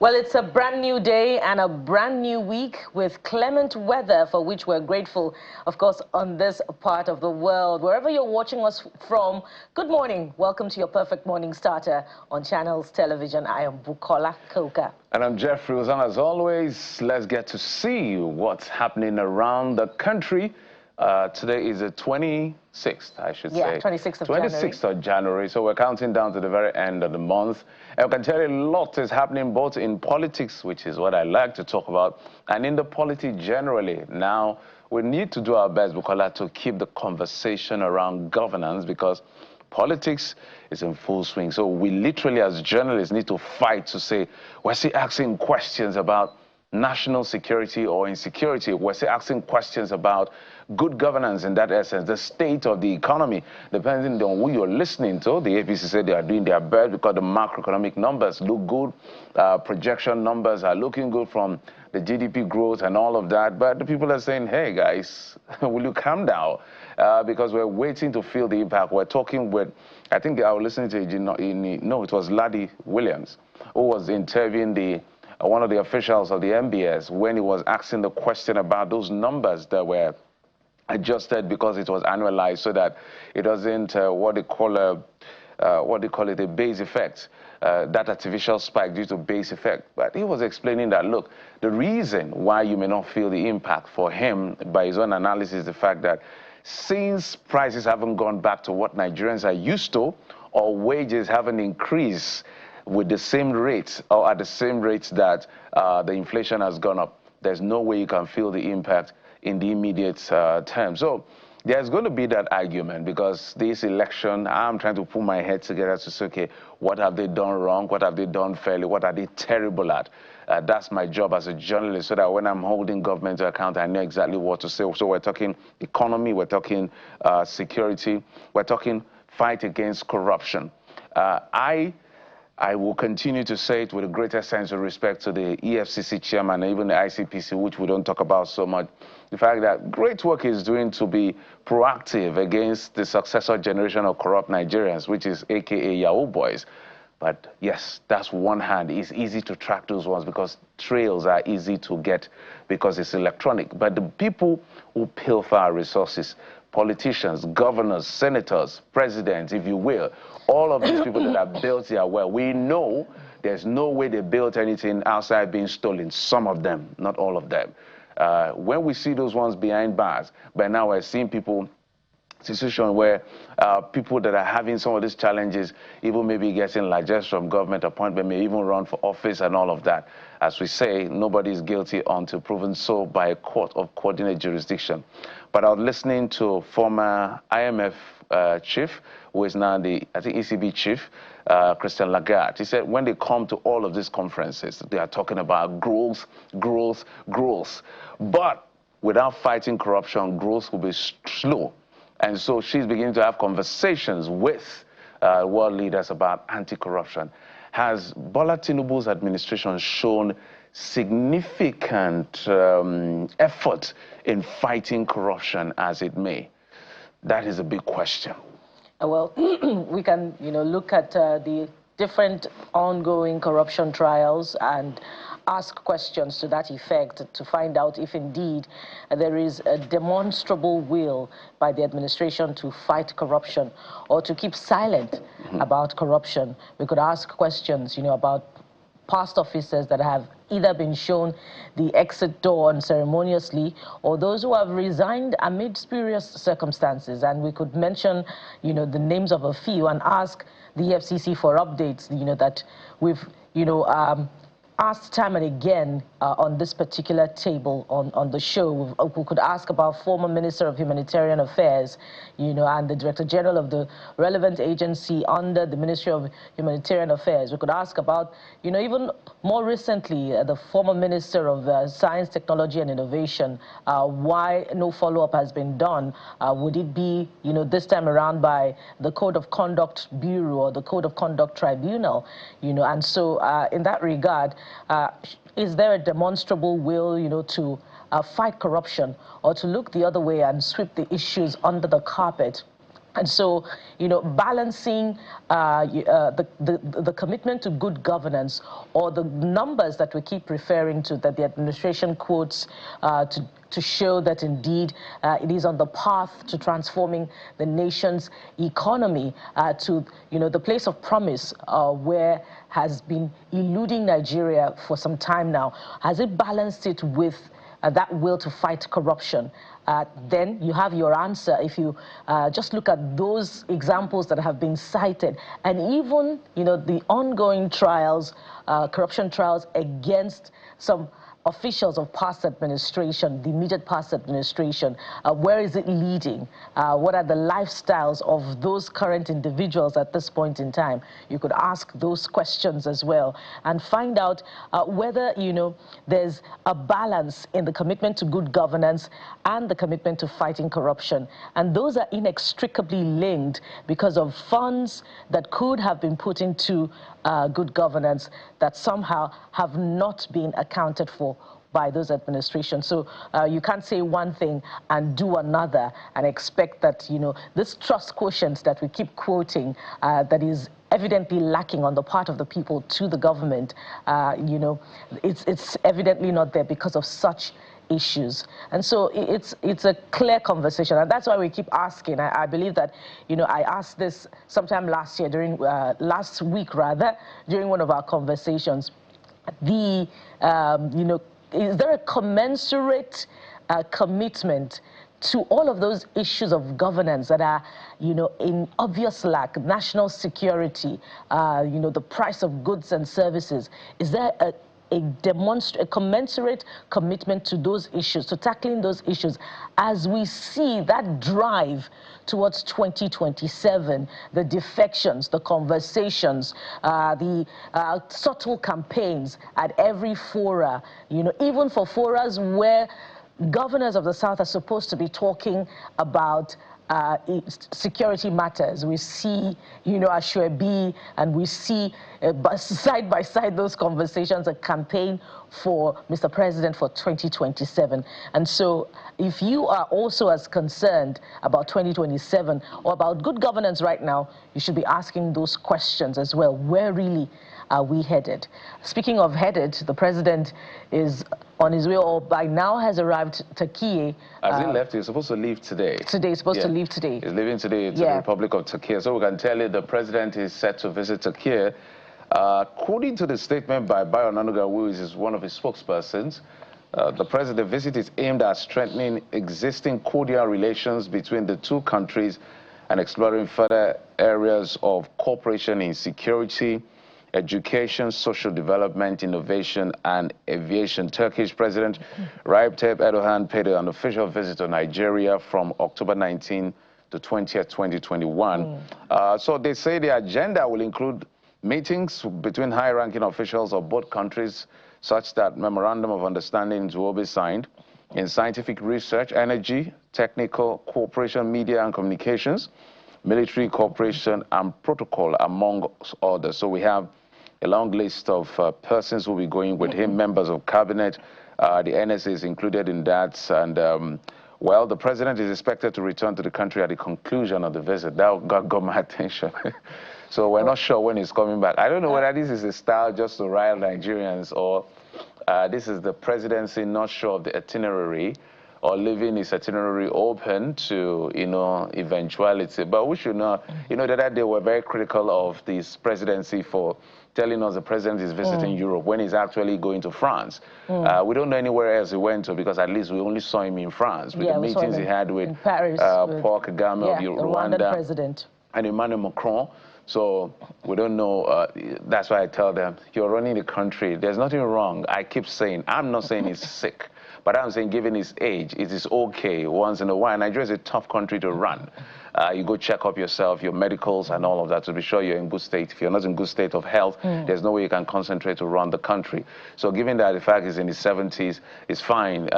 Well, it's a brand new day and a brand new week with clement weather, for which we're grateful, of course, on this part of the world. Wherever you're watching us from, good morning. Welcome to your perfect morning starter on Channels Television. I am Bukola Koka. And I'm Jeffrey Ozan. As always, let's get to see what's happening around the country. Today is the 26th, I should say. Yeah, 26th of January. 26th of January. So we're counting down to the very end of the month. And I can tell you a lot is happening both in politics, which is what I like to talk about, and in the polity generally. Now, we need to do our best, Bukola, to keep the conversation around governance, because politics is in full swing. So we literally, as journalists, need to fight to say, we're still asking questions about national security or insecurity. We're still asking questions about good governance in that essence, the state of the economy, depending on who you're listening to. The APC said they are doing their best because the macroeconomic numbers look good. Projection numbers are looking good from the GDP growth and all of that. But the people are saying, hey, guys, will you calm down? Because we're waiting to feel the impact. We're talking with, I think I was listening to, no, it was Laddie Williams, who was interviewing one of the officials of the MBS when he was asking the question about those numbers that were adjusted because it was annualized, so that it doesn't what they call it, a base effect, that artificial spike due to base effect. But he was explaining that, look, the reason why you may not feel the impact for him, by his own analysis, is the fact that since prices haven't gone back to what Nigerians are used to, or wages haven't increased with the same rates or at the same rates that the inflation has gone up, there's no way you can feel the impact in the immediate term. So there's going to be that argument, because this election, I'm trying to put my head together to say, okay, what have they done wrong? What have they done fairly? What are they terrible at? That's my job as a journalist, so that when I'm holding government to account, I know exactly what to say. So we're talking economy, we're talking security, we're talking fight against corruption. I will continue to say it with a greater sense of respect to the EFCC chairman and even the ICPC, which we don't talk about so much. The fact that great work is doing to be proactive against the successor generation of corrupt Nigerians, which is AKA Yahoo boys. But yes, that's one hand. It's easy to track those ones because trails are easy to get because it's electronic. But the people who pilfer our resources, politicians, governors, senators, presidents, if you will, all of these people that have built their wealth, we know there's no way they built anything outside being stolen. Some of them, not all of them. When we see those ones behind bars, by now we're seeing people, situation where people that are having some of these challenges, even maybe getting largesse from government appointment, may even run for office and all of that. As we say, nobody is guilty until proven so by a court of coordinate jurisdiction. But I was listening to former IMF chief, who is now the, I think, ECB chief, Christian Lagarde. He said when they come to all of these conferences, they are talking about growth, growth, growth. But without fighting corruption, growth will be slow. And so she's beginning to have conversations with world leaders about anti-corruption. Has Bola Tinubu's administration shown significant effort in fighting corruption as it may? That is a big question. Well, we can, look at the different ongoing corruption trials and ask questions to that effect to find out if indeed there is a demonstrable will by the administration to fight corruption or to keep silent about corruption. We could ask questions, about past officers that have either been shown the exit door unceremoniously or those who have resigned amid spurious circumstances. And we could mention, the names of a few and ask the FCC for updates, that we've, asked time and again on this particular table on the show. We could ask about former Minister of Humanitarian Affairs, and the Director General of the relevant agency under the Ministry of Humanitarian Affairs. We could ask about, even more recently, the former Minister of Science, Technology and Innovation, why no follow-up has been done. Would it be, this time around by the Code of Conduct Bureau or the Code of Conduct Tribunal, and so in that regard, is there a demonstrable will, to fight corruption or to look the other way and sweep the issues under the carpet? And so, balancing the commitment to good governance, or the numbers that we keep referring to, that the administration quotes to show that indeed it is on the path to transforming the nation's economy to, the place of promise where has been eluding Nigeria for some time now. Has it balanced it with that will to fight corruption? Then you have your answer if you just look at those examples that have been cited, and even the ongoing trials, corruption trials against some officials of past administration, the immediate past administration. Where is it leading? What are the lifestyles of those current individuals at this point in time? You could ask those questions as well and find out whether, there's a balance in the commitment to good governance and the commitment to fighting corruption. And those are inextricably linked because of funds that could have been put into good governance that somehow have not been accounted for by those administrations. So you can't say one thing and do another and expect that, this trust quotient that we keep quoting that is evidently lacking on the part of the people to the government, it's evidently not there because of such issues. And so it's a clear conversation, and that's why we keep asking. I believe that, I asked this sometime last year, last week rather, during one of our conversations. Is there a commensurate commitment to all of those issues of governance that are, in obvious lack? National security, the price of goods and services. Is there a commensurate commitment to those issues, to tackling those issues, as we see that drive towards 2027, the defections, the conversations, the subtle campaigns at every fora, even for foras where governors of the South are supposed to be talking about security matters. We see, Ashwebi, and we see side by side those conversations, a campaign for Mr. President for 2027. And so if you are also as concerned about 2027 or about good governance right now, you should be asking those questions as well. Where really are we headed? Speaking of headed, the president is on his way, or by now has arrived to Turkey. Has he left? He's supposed to leave today. Today, he's supposed to leave today. He's leaving today to the Republic of Turkey. So we can tell you the president is set to visit Turkey. According to the statement by Bayo Onanuga, who is one of his spokespersons, the president's visit is aimed at strengthening existing cordial relations between the two countries and exploring further areas of cooperation in security, education, social development, innovation, and aviation. Turkish President Recep Tayyip Erdogan paid an official visit to Nigeria from October 19 to 20th, 2021. So they say the agenda will include meetings between high-ranking officials of both countries, such that memorandum of understandings will be signed in scientific research, energy, technical cooperation, media and communications, military cooperation, and protocol, among others. So we have a long list of persons who will be going with him, members of cabinet. The NSA is included in that. And, well, the president is expected to return to the country at the conclusion of the visit. That got my attention. So we're not sure when he's coming back. I don't know whether this is a style just to rile Nigerians, or this is the presidency not sure of the itinerary, or leaving his itinerary open to, eventuality. But we should not, the other day we're very critical of this presidency for telling us the president is visiting Europe when he's actually going to France. We don't know anywhere else he went to, because at least we only saw him in France with the meetings he had with Paris, Paul Kagame of Rwanda president, and Emmanuel Macron. So we don't know. That's why I tell them, you're running the country. There's nothing wrong. I keep saying, I'm not saying he's sick, but I'm saying given his age, it is okay once in a while. Nigeria is a tough country to run. You go check up yourself, your medicals and all of that, to be sure you're in good state. If you're not in good state of health, there's no way you can concentrate to run the country. So given that the fact he's in his 70s, it's fine.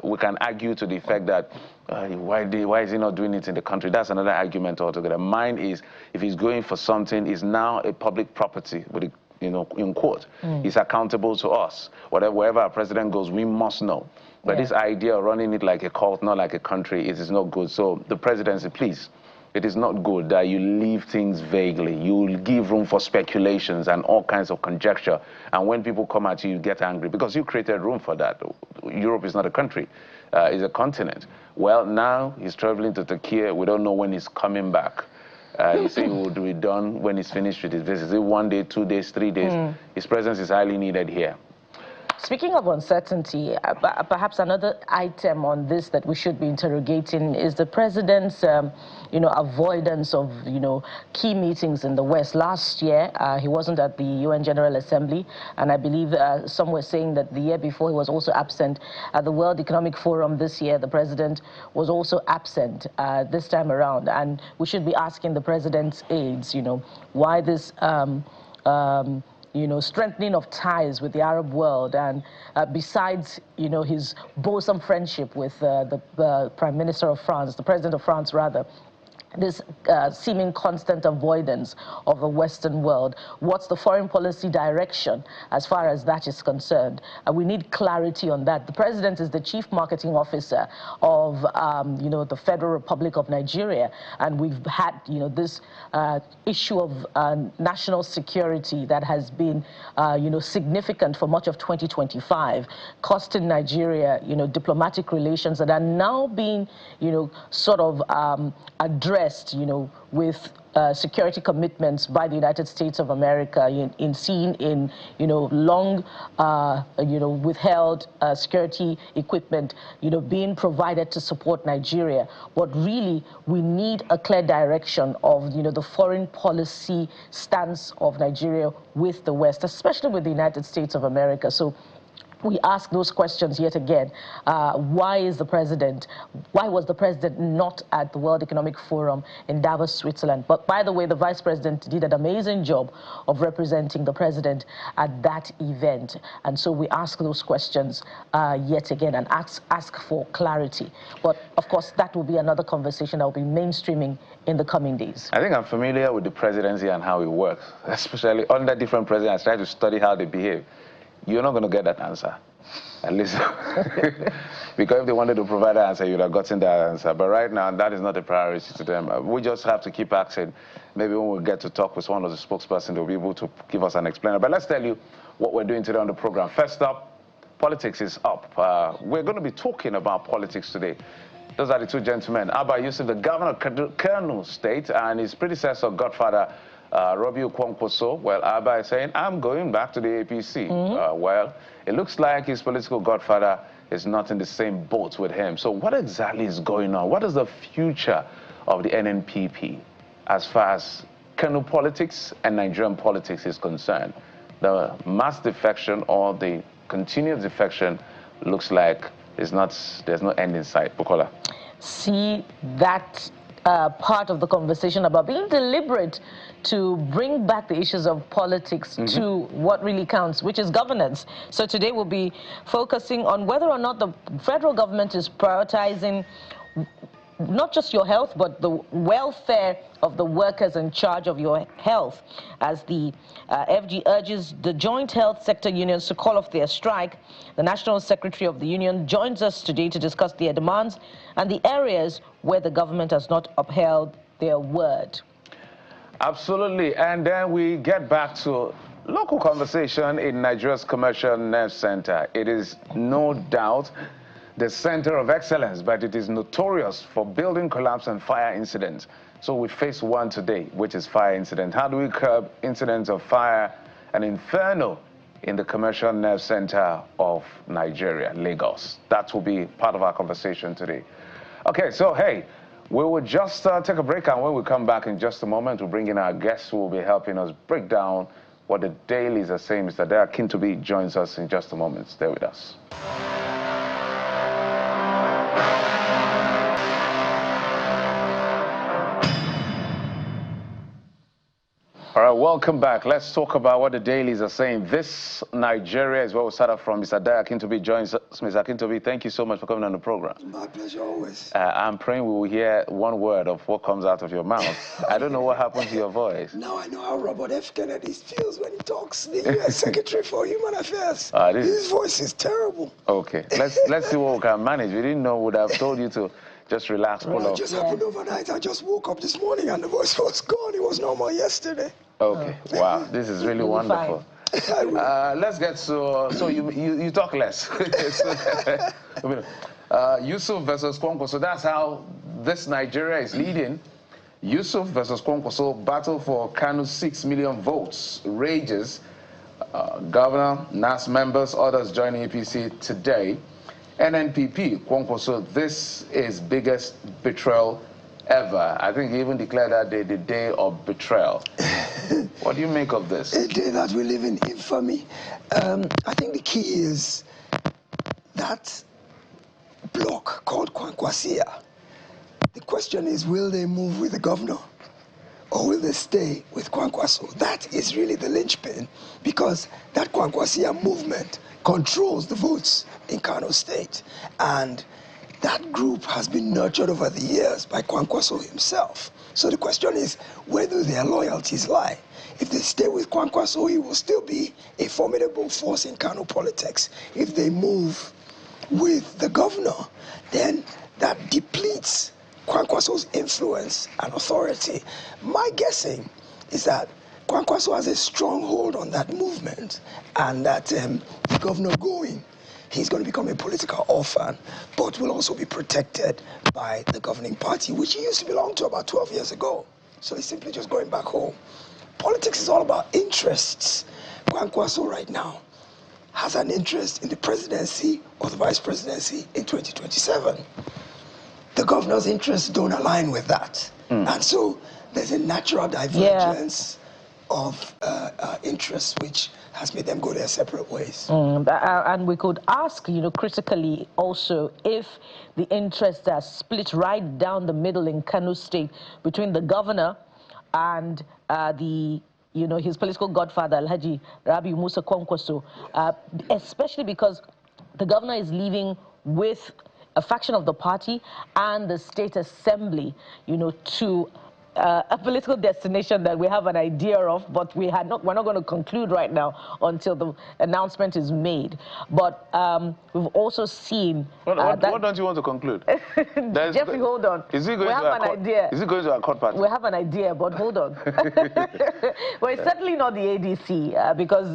We can argue to the effect that why is he not doing it in the country? That's another argument altogether. Mine is, if he's going for something, it's now a public property with a, in court. He's accountable to us. Wherever our president goes, we must know. But this idea of running it like a cult, not like a country, it is not good. So the presidency, please, it is not good that you leave things vaguely. You give room for speculations and all kinds of conjecture. And when people come at you, you get angry because you created room for that. Europe is not a country, it's a continent. Well, now he's traveling to Turkey. We don't know when he's coming back. He said he would be done when he's finished with his visit. Is it 1 day, 2 days, 3 days? His presence is highly needed here. Speaking of uncertainty, perhaps another item on this that we should be interrogating is the president's, avoidance of, key meetings in the West. Last year, he wasn't at the UN General Assembly, and I believe some were saying that the year before he was also absent at the World Economic Forum. This year, the president was also absent this time around, and we should be asking the president's aides, why this strengthening of ties with the Arab world, and besides, his bosom friendship with the Prime Minister of France, the President of France, rather, this seeming constant avoidance of the Western world. What's the foreign policy direction as far as that is concerned? We need clarity on that. The president is the chief marketing officer of, the Federal Republic of Nigeria, and we've had, this issue of national security that has been, significant for much of 2025, costing Nigeria, diplomatic relations that are now being, sort of addressed, with security commitments by the United States of America in seeing in, long, withheld security equipment, being provided to support Nigeria. But really, we need a clear direction of, the foreign policy stance of Nigeria with the West, especially with the United States of America. So we ask those questions yet again. Why was the president not at the World Economic Forum in Davos, Switzerland? But by the way, the vice president did an amazing job of representing the president at that event. And so we ask those questions yet again and ask for clarity. But of course, that will be another conversation that will be mainstreaming in the coming days. I think I'm familiar with the presidency and how it works, especially under different presidents. I try to study how they behave. You're not going to get that answer, at least, because if they wanted to provide that answer, you'd have gotten that answer. But right now, that is not a priority to them. We just have to keep asking. Maybe when we get to talk with one of the spokespersons, they'll be able to give us an explainer. But let's tell you what we're doing today on the program. First up, politics is up. We're going to be talking about politics today. Those are the two gentlemen. Abba Yusuf, the governor of Kano State, and his predecessor, godfather, Robbie Okonkwoso. Well, Abba is saying, I'm going back to the APC. Well, it looks like his political godfather is not in the same boat with him. So what exactly is going on? What is the future of the NNPP as far as Kano politics and Nigerian politics is concerned? The mass defection or the continued defection looks like there's no end in sight. Bukola. See, that part of the conversation about being deliberate to bring back the issues of politics to what really counts, which is governance. So today we'll be focusing on whether or not the federal government is prioritizing not just your health, but the welfare of the workers in charge of your health, as the FG urges the joint health sector unions to call off their strike. The National Secretary of the union joins us today to discuss their demands and the areas where the government has not upheld their word. Absolutely. And then we get back to local conversation in Nigeria's Commercial Nerve Center. It is no doubt the center of excellence, but it is notorious for building collapse and fire incidents. So we face one today, which is fire incident. How do we curb incidents of fire and inferno in the Commercial Nerve Center of Nigeria, Lagos? That will be part of our conversation today. Okay, so hey, we will just take a break, and when we come back in just a moment, we'll bring in our guests who will be helping us break down what the dailies are saying. Mr. Daya Kintobi joins us in just a moment. Stay with us. All right, welcome back. Let's talk about what the dailies are saying. This Nigeria is where we'll start off from. Mr. Daya Kintobi joins us. Mr. Kintobi, thank you so much for coming on the program. My pleasure always. I'm praying we will hear one word of what comes out of your mouth. I don't know what happened to your voice. Now I know how Robert F. Kennedy feels when he talks, the U.S. Secretary for Human Affairs. His voice is terrible. Okay, let's see what we can manage. We didn't know, would have told you to just relax, pull It off. just happened overnight. I just woke up this morning and the voice was gone. It was normal yesterday. Okay, wow, this is really wonderful. Let's get so you talk less. Yusuf versus Kwankwaso. So that's how this Nigeria is leading. Yusuf versus Kwankwaso, battle for Kano's 6 million votes rages. Governor, NAS members, others joining APC today. NNPP, Kwankwaso, this is biggest betrayal ever. I think he even declared that day the day of betrayal. What do you make of this? A day that we live in infamy. I think the key is that block called Kwankwasia. The question is, will they move with the governor or will they stay with Kwankwaso? That is really the linchpin, because that Kwankwasia movement controls the votes in Kano State. And that group has been nurtured over the years by Kwankwaso himself. So the question is, where do their loyalties lie? If they stay with Kwankwaso, he will still be a formidable force in Kano politics. If they move with the governor, then that depletes Kwankwaso's influence and authority. My guessing is that Kwankwaso has a strong hold on that movement, and that the governor going, he's going to become a political orphan, but will also be protected by the governing party, which he used to belong to about 12 years ago. So he's simply just going back home. Politics is all about interests. Kwankwaso right now has an interest in the presidency or the vice presidency in 2027. The governor's interests don't align with that. And so there's a natural divergence of interests, which has made them go their separate ways. And we could ask, critically also, if the interests are split right down the middle in Kano State between the governor and his political godfather, Alhaji Rabi Musa Kwankwaso, especially because the governor is leaving with a faction of the party and the state assembly, to a political destination that we have an idea of, but we're not going to conclude right now until the announcement is made. But we've also seen what don't you want to conclude? Jeffrey, hold on. Is he going we have an idea. Is he going to a court party? We have an idea, but hold on. Well, it's certainly not the ADC, because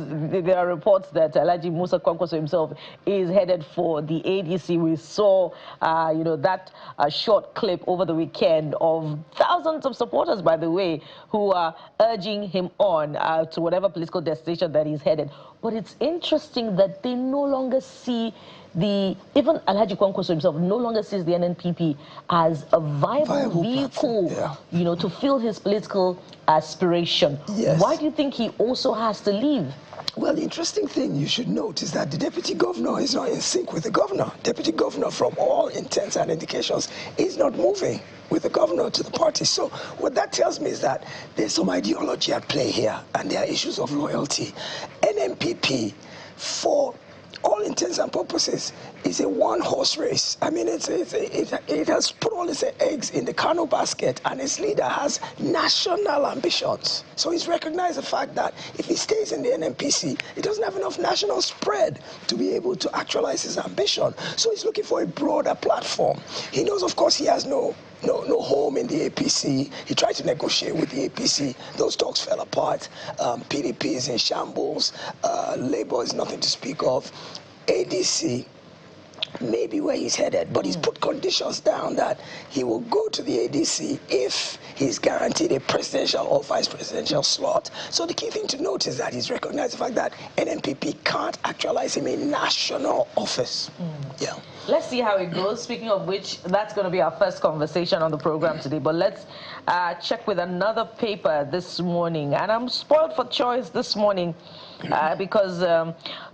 there are reports that Alhaji Musa Kwankwaso himself is headed for the ADC. We saw, that short clip over the weekend of thousands of supporters, by the way, who are urging him on to whatever political destination that he's headed. But it's interesting that they no longer see even Alhaji Kwankwaso himself no longer sees the NNPP as a viable vehicle, to fill his political aspiration. Yes. Why do you think he also has to leave? Well, the interesting thing you should note is that the deputy governor is not in sync with the governor. Deputy governor, from all intents and indications, is not moving with the governor to the party. So what that tells me is that there's some ideology at play here, and there are issues of loyalty. NNPP, for all intents and purposes, is a one-horse race. I mean, it has put all its eggs in the Kano basket, and its leader has national ambitions. So he's recognized the fact that if he stays in the NNPC, he doesn't have enough national spread to be able to actualize his ambition. So he's looking for a broader platform. He knows, of course, he has no home in the APC. He tried to negotiate with the APC. Those talks fell apart. PDP is in shambles. Labour is nothing to speak of. ADC may be where he's headed, but he's put conditions down that he will go to the ADC if he's guaranteed a presidential or vice presidential slot. So the key thing to note is that he's recognized the fact that NNPP can't actualize him in national office. Yeah. Let's see how it goes. Speaking of which, that's going to be our first conversation on the program today. But let's check with another paper this morning. And I'm spoiled for choice this morning because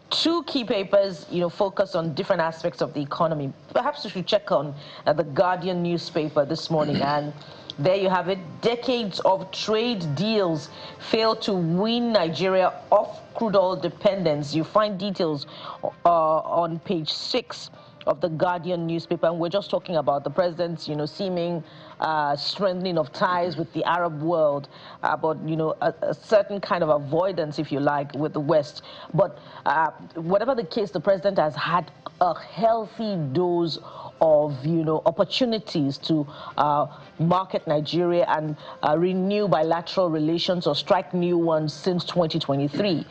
two key papers, focus on different aspects of the economy. Perhaps we should check on the Guardian newspaper this morning. And there you have it. Decades of trade deals fail to wean Nigeria off crude oil dependence. You find details on page 6 of the Guardian newspaper, and we're just talking about the president's, seeming strengthening of ties with the Arab world, but, a certain kind of avoidance, if you like, with the West. But whatever the case, the president has had a healthy dose of, opportunities to market Nigeria and renew bilateral relations or strike new ones since 2023.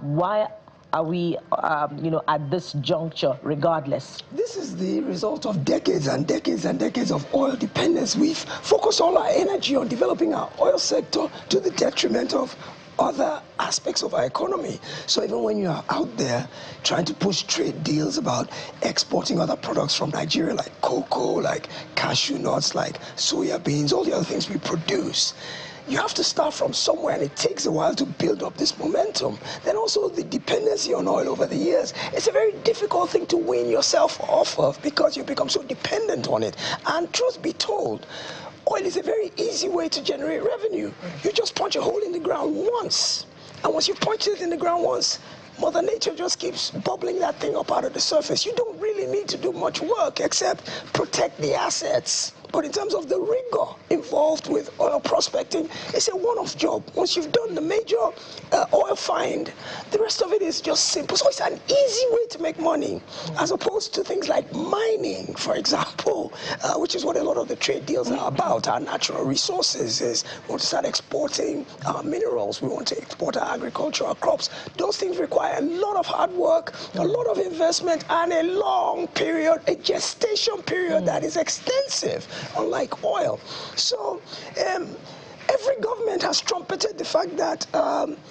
Why are we, at this juncture, regardless? This is the result of decades and decades and decades of oil dependence. We've focused all our energy on developing our oil sector to the detriment of other aspects of our economy. So even when you are out there trying to push trade deals about exporting other products from Nigeria, like cocoa, like cashew nuts, like soya beans, all the other things we produce, you have to start from somewhere, and it takes a while to build up this momentum. Then also the dependency on oil over the years. It's a very difficult thing to wean yourself off of because you become so dependent on it. And truth be told, oil is a very easy way to generate revenue. You just punch a hole in the ground once. And once you punch it in the ground once, Mother Nature just keeps bubbling that thing up out of the surface. You don't really need to do much work except protect the assets. But in terms of the rigor involved with oil prospecting, it's a one-off job. Once you've done the major oil find, the rest of it is just simple. So it's an easy way to make money, as opposed to things like mining, for example, which is what a lot of the trade deals are about. Our natural resources is we want to start exporting our minerals. We want to export our agricultural crops. Those things require a lot of hard work, a lot of investment, and a long period, a gestation period that is extensive, unlike oil. So every government has trumpeted the fact that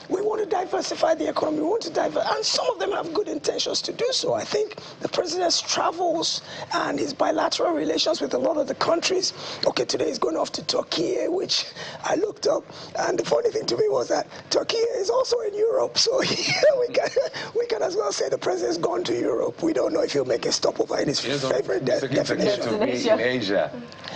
we want to diversify the economy, we want to and some of them have good intentions to do so. I think the president's travels and his bilateral relations with a lot of the countries, okay, today he's going off to Turkey, which I looked up, and the funny thing to me was that Turkey is also in Europe, so we can as well say the president's gone to Europe. We don't know if he'll make a stopover in his favorite destination. To be in Asia.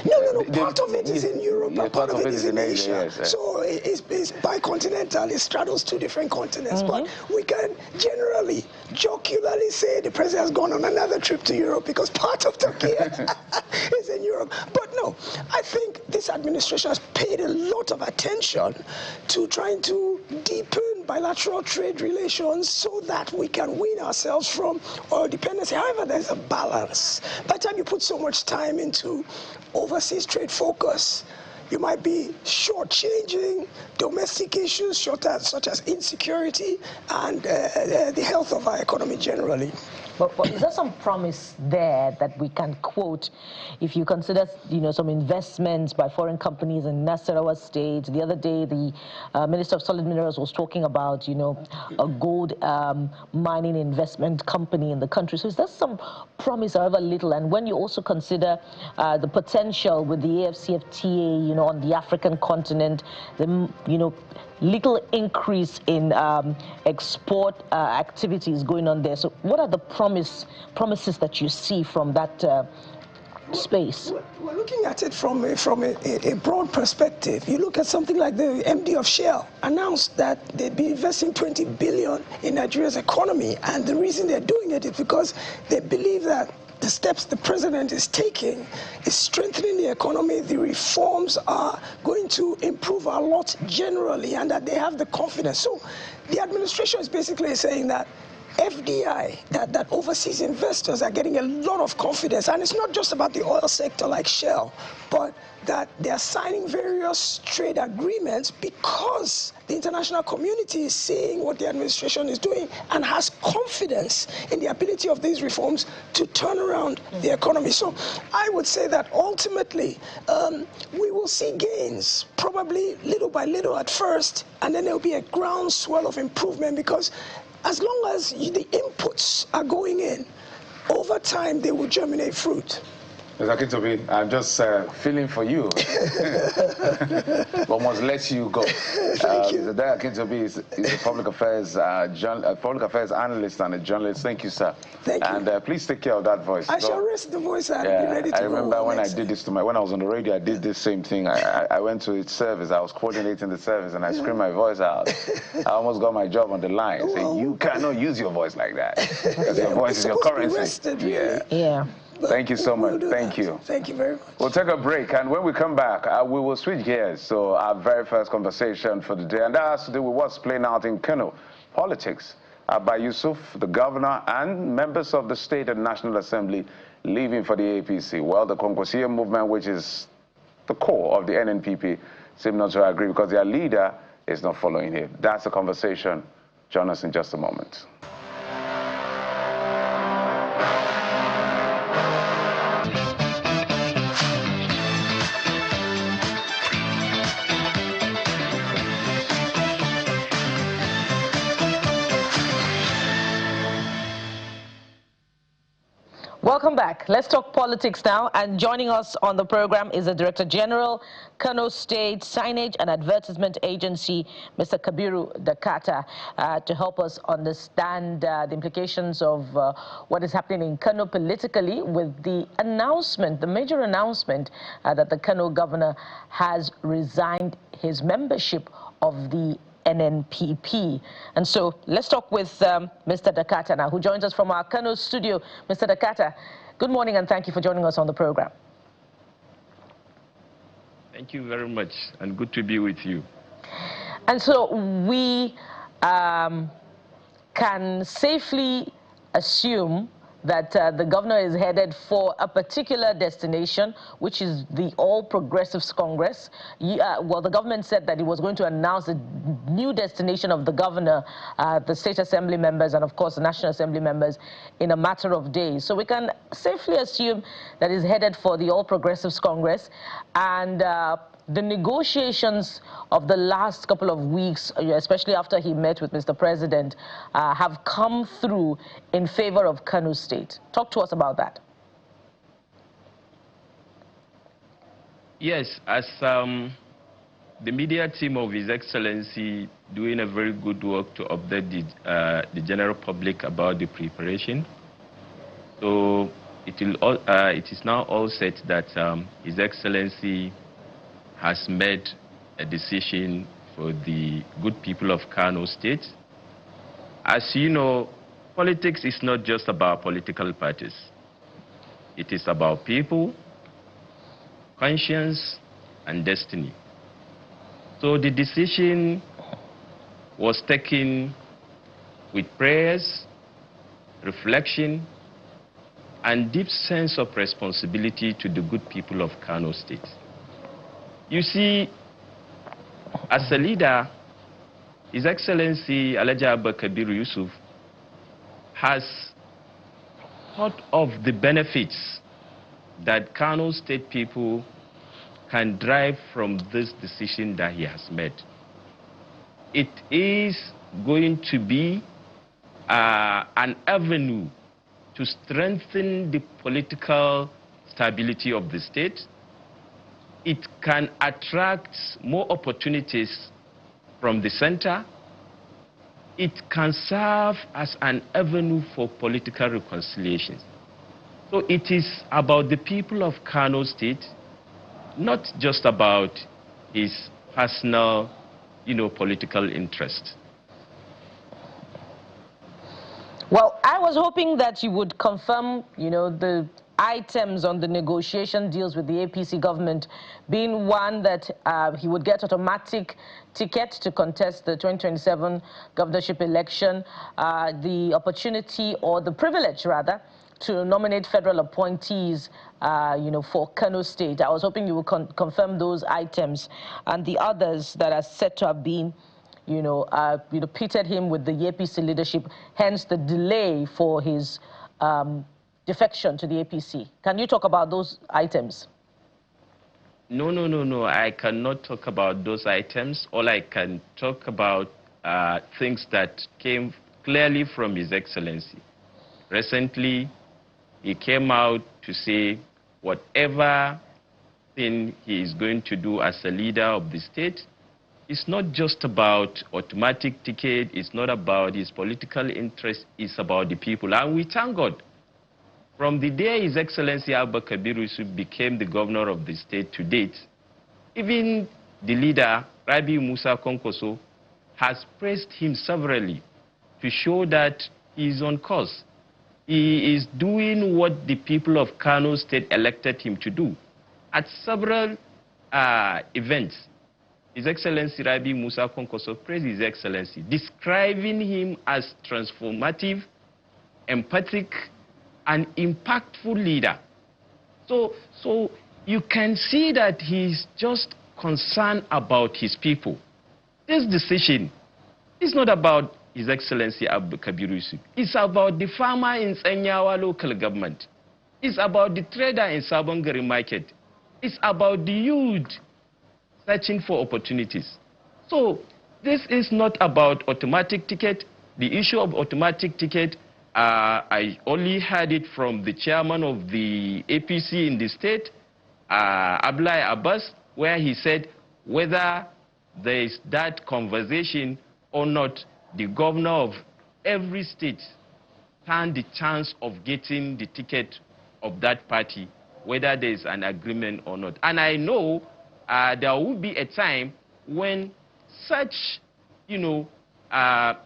No, part of it is in Europe, and part of it is in Asia. Yes. So it's bicontinental, it straddles two different continents. But we can generally, jocularly say the president has gone on another trip to Europe because part of Turkey is in Europe. But no, I think this administration has paid a lot of attention to trying to deepen bilateral trade relations so that we can wean ourselves from oil dependency. However, there's a balance. By the time you put so much time into overseas trade focus, you might be shortchanging domestic issues such as insecurity and the health of our economy generally. But is there some promise there that we can quote if you consider, some investments by foreign companies in Nasarawa State? The other day, the Minister of Solid Minerals was talking about, a gold mining investment company in the country. So is there some promise, however little? And when you also consider the potential with the AFCFTA, on the African continent, the, little increase in export activities going on there. So what are the promises that you see from that space? We're looking at it from a broad perspective. You look at something like the MD of Shell announced that they'd be investing 20 billion in Nigeria's economy, and the reason they're doing it is because they believe that the steps the president is taking is strengthening the economy. The reforms are going to improve a lot generally, and that they have the confidence. So the administration is basically saying that FDI, that overseas investors are getting a lot of confidence. And it's not just about the oil sector like Shell, but that they're signing various trade agreements because the international community is seeing what the administration is doing and has confidence in the ability of these reforms to turn around the economy. So I would say that ultimately we will see gains, probably little by little at first, and then there will be a groundswell of improvement, because as long as the inputs are going in, over time they will germinate fruit. Mr. Akintobi, I'm just feeling for you. But must let you go. Mr. Akintobi is a public affairs analyst and a journalist. Thank you, sir. Thank you. And please take care of that voice. I shall rest the voice and be ready to go. I remember when I did this when I was on the radio, I did this same thing. I went to its service. I was coordinating the service, and I screamed my voice out. I almost got my job on the line. Saying, you cannot use your voice like that. Because your voice is your currency. Rested, really. Yeah. Thank you so much. Thank you. Thank you very much. We'll take a break, and when we come back, we will switch gears. So our very first conversation for the day, and that has to do with what's playing out in Kano politics by Yusuf, the governor, and members of the State and National Assembly leaving for the APC. Well, the Kwankwasiyya movement, which is the core of the NNPP, seem not to agree because their leader is not following him. That's the conversation. Join us in just a moment. Welcome back. Let's talk politics now. And joining us on the program is the Director General, Kano State Signage and Advertisement Agency, Mr. Kabiru Dakata, to help us understand the implications of what is happening in Kano politically with the announcement, the major announcement that the Kano governor has resigned his membership of the NNPP. And so let's talk with Mr. Dakata now, who joins us from our Kano studio. Mr. Dakata, good morning and thank you for joining us on the program. Thank you very much, and good to be with you. And so we can safely assume that the governor is headed for a particular destination, which is the All Progressives Congress. Well, the government said that it was going to announce a new destination of the governor, the State Assembly members, and of course the National Assembly members in a matter of days. So we can safely assume that he's headed for the All Progressives Congress, and the negotiations of the last couple of weeks, especially after he met with Mr. President, have come through in favor of Kano State. Talk to us about that. Yes, as the media team of His Excellency doing a very good work to update the general public about the preparation. So it is now all set that His Excellency has made a decision for the good people of Kano State. As you know, politics is not just about political parties. It is about people, conscience, and destiny. So the decision was taken with prayers, reflection, and deep sense of responsibility to the good people of Kano State. You see, as a leader, His Excellency Alhaji Abba Kabiru Yusuf has thought of the benefits that Kano State people can derive from this decision that he has made. It is going to be an avenue to strengthen the political stability of the state. It can attract more opportunities from the center. It can serve as an avenue for political reconciliation. So it is about the people of Kano State, not just about his personal, political interest. Well, I was hoping that you would confirm, the items on the negotiation deals with the APC government, being one that he would get automatic ticket to contest the 2027 governorship election, the opportunity or the privilege rather to nominate federal appointees, for Kano State. I was hoping you would confirm those items, and the others that are said to have been pitted him with the APC leadership, hence the delay for his defection to the APC. Can you talk about those items? No. I cannot talk about those items. All I can talk about things that came clearly from His Excellency. Recently, he came out to say whatever thing he is going to do as a leader of the state, it's not just about automatic ticket, it's not about his political interest, it's about the people. And we thank God. From the day His Excellency Abba Kabir Yusuf became the governor of the state to date, even the leader, Rabi Musa Konkoso, has praised him severally to show that he is on course. He is doing what the people of Kano State elected him to do. At several events, His Excellency Rabi Musa Konkoso praised His Excellency, describing him as transformative, empathic, and impactful leader. So you can see that he's just concerned about his people. This decision is not about His Excellency Abba Kabir Yusuf. It's about the farmer in Senyawa local government. It's about the trader in Sabongari market. It's about the youth searching for opportunities. So this is not about automatic ticket. The issue of automatic ticket, I only heard it from the chairman of the APC in the state, Ablai Abbas, where he said whether there is that conversation or not, the governor of every state stand the chance of getting the ticket of that party, whether there is an agreement or not. And I know there will be a time when such,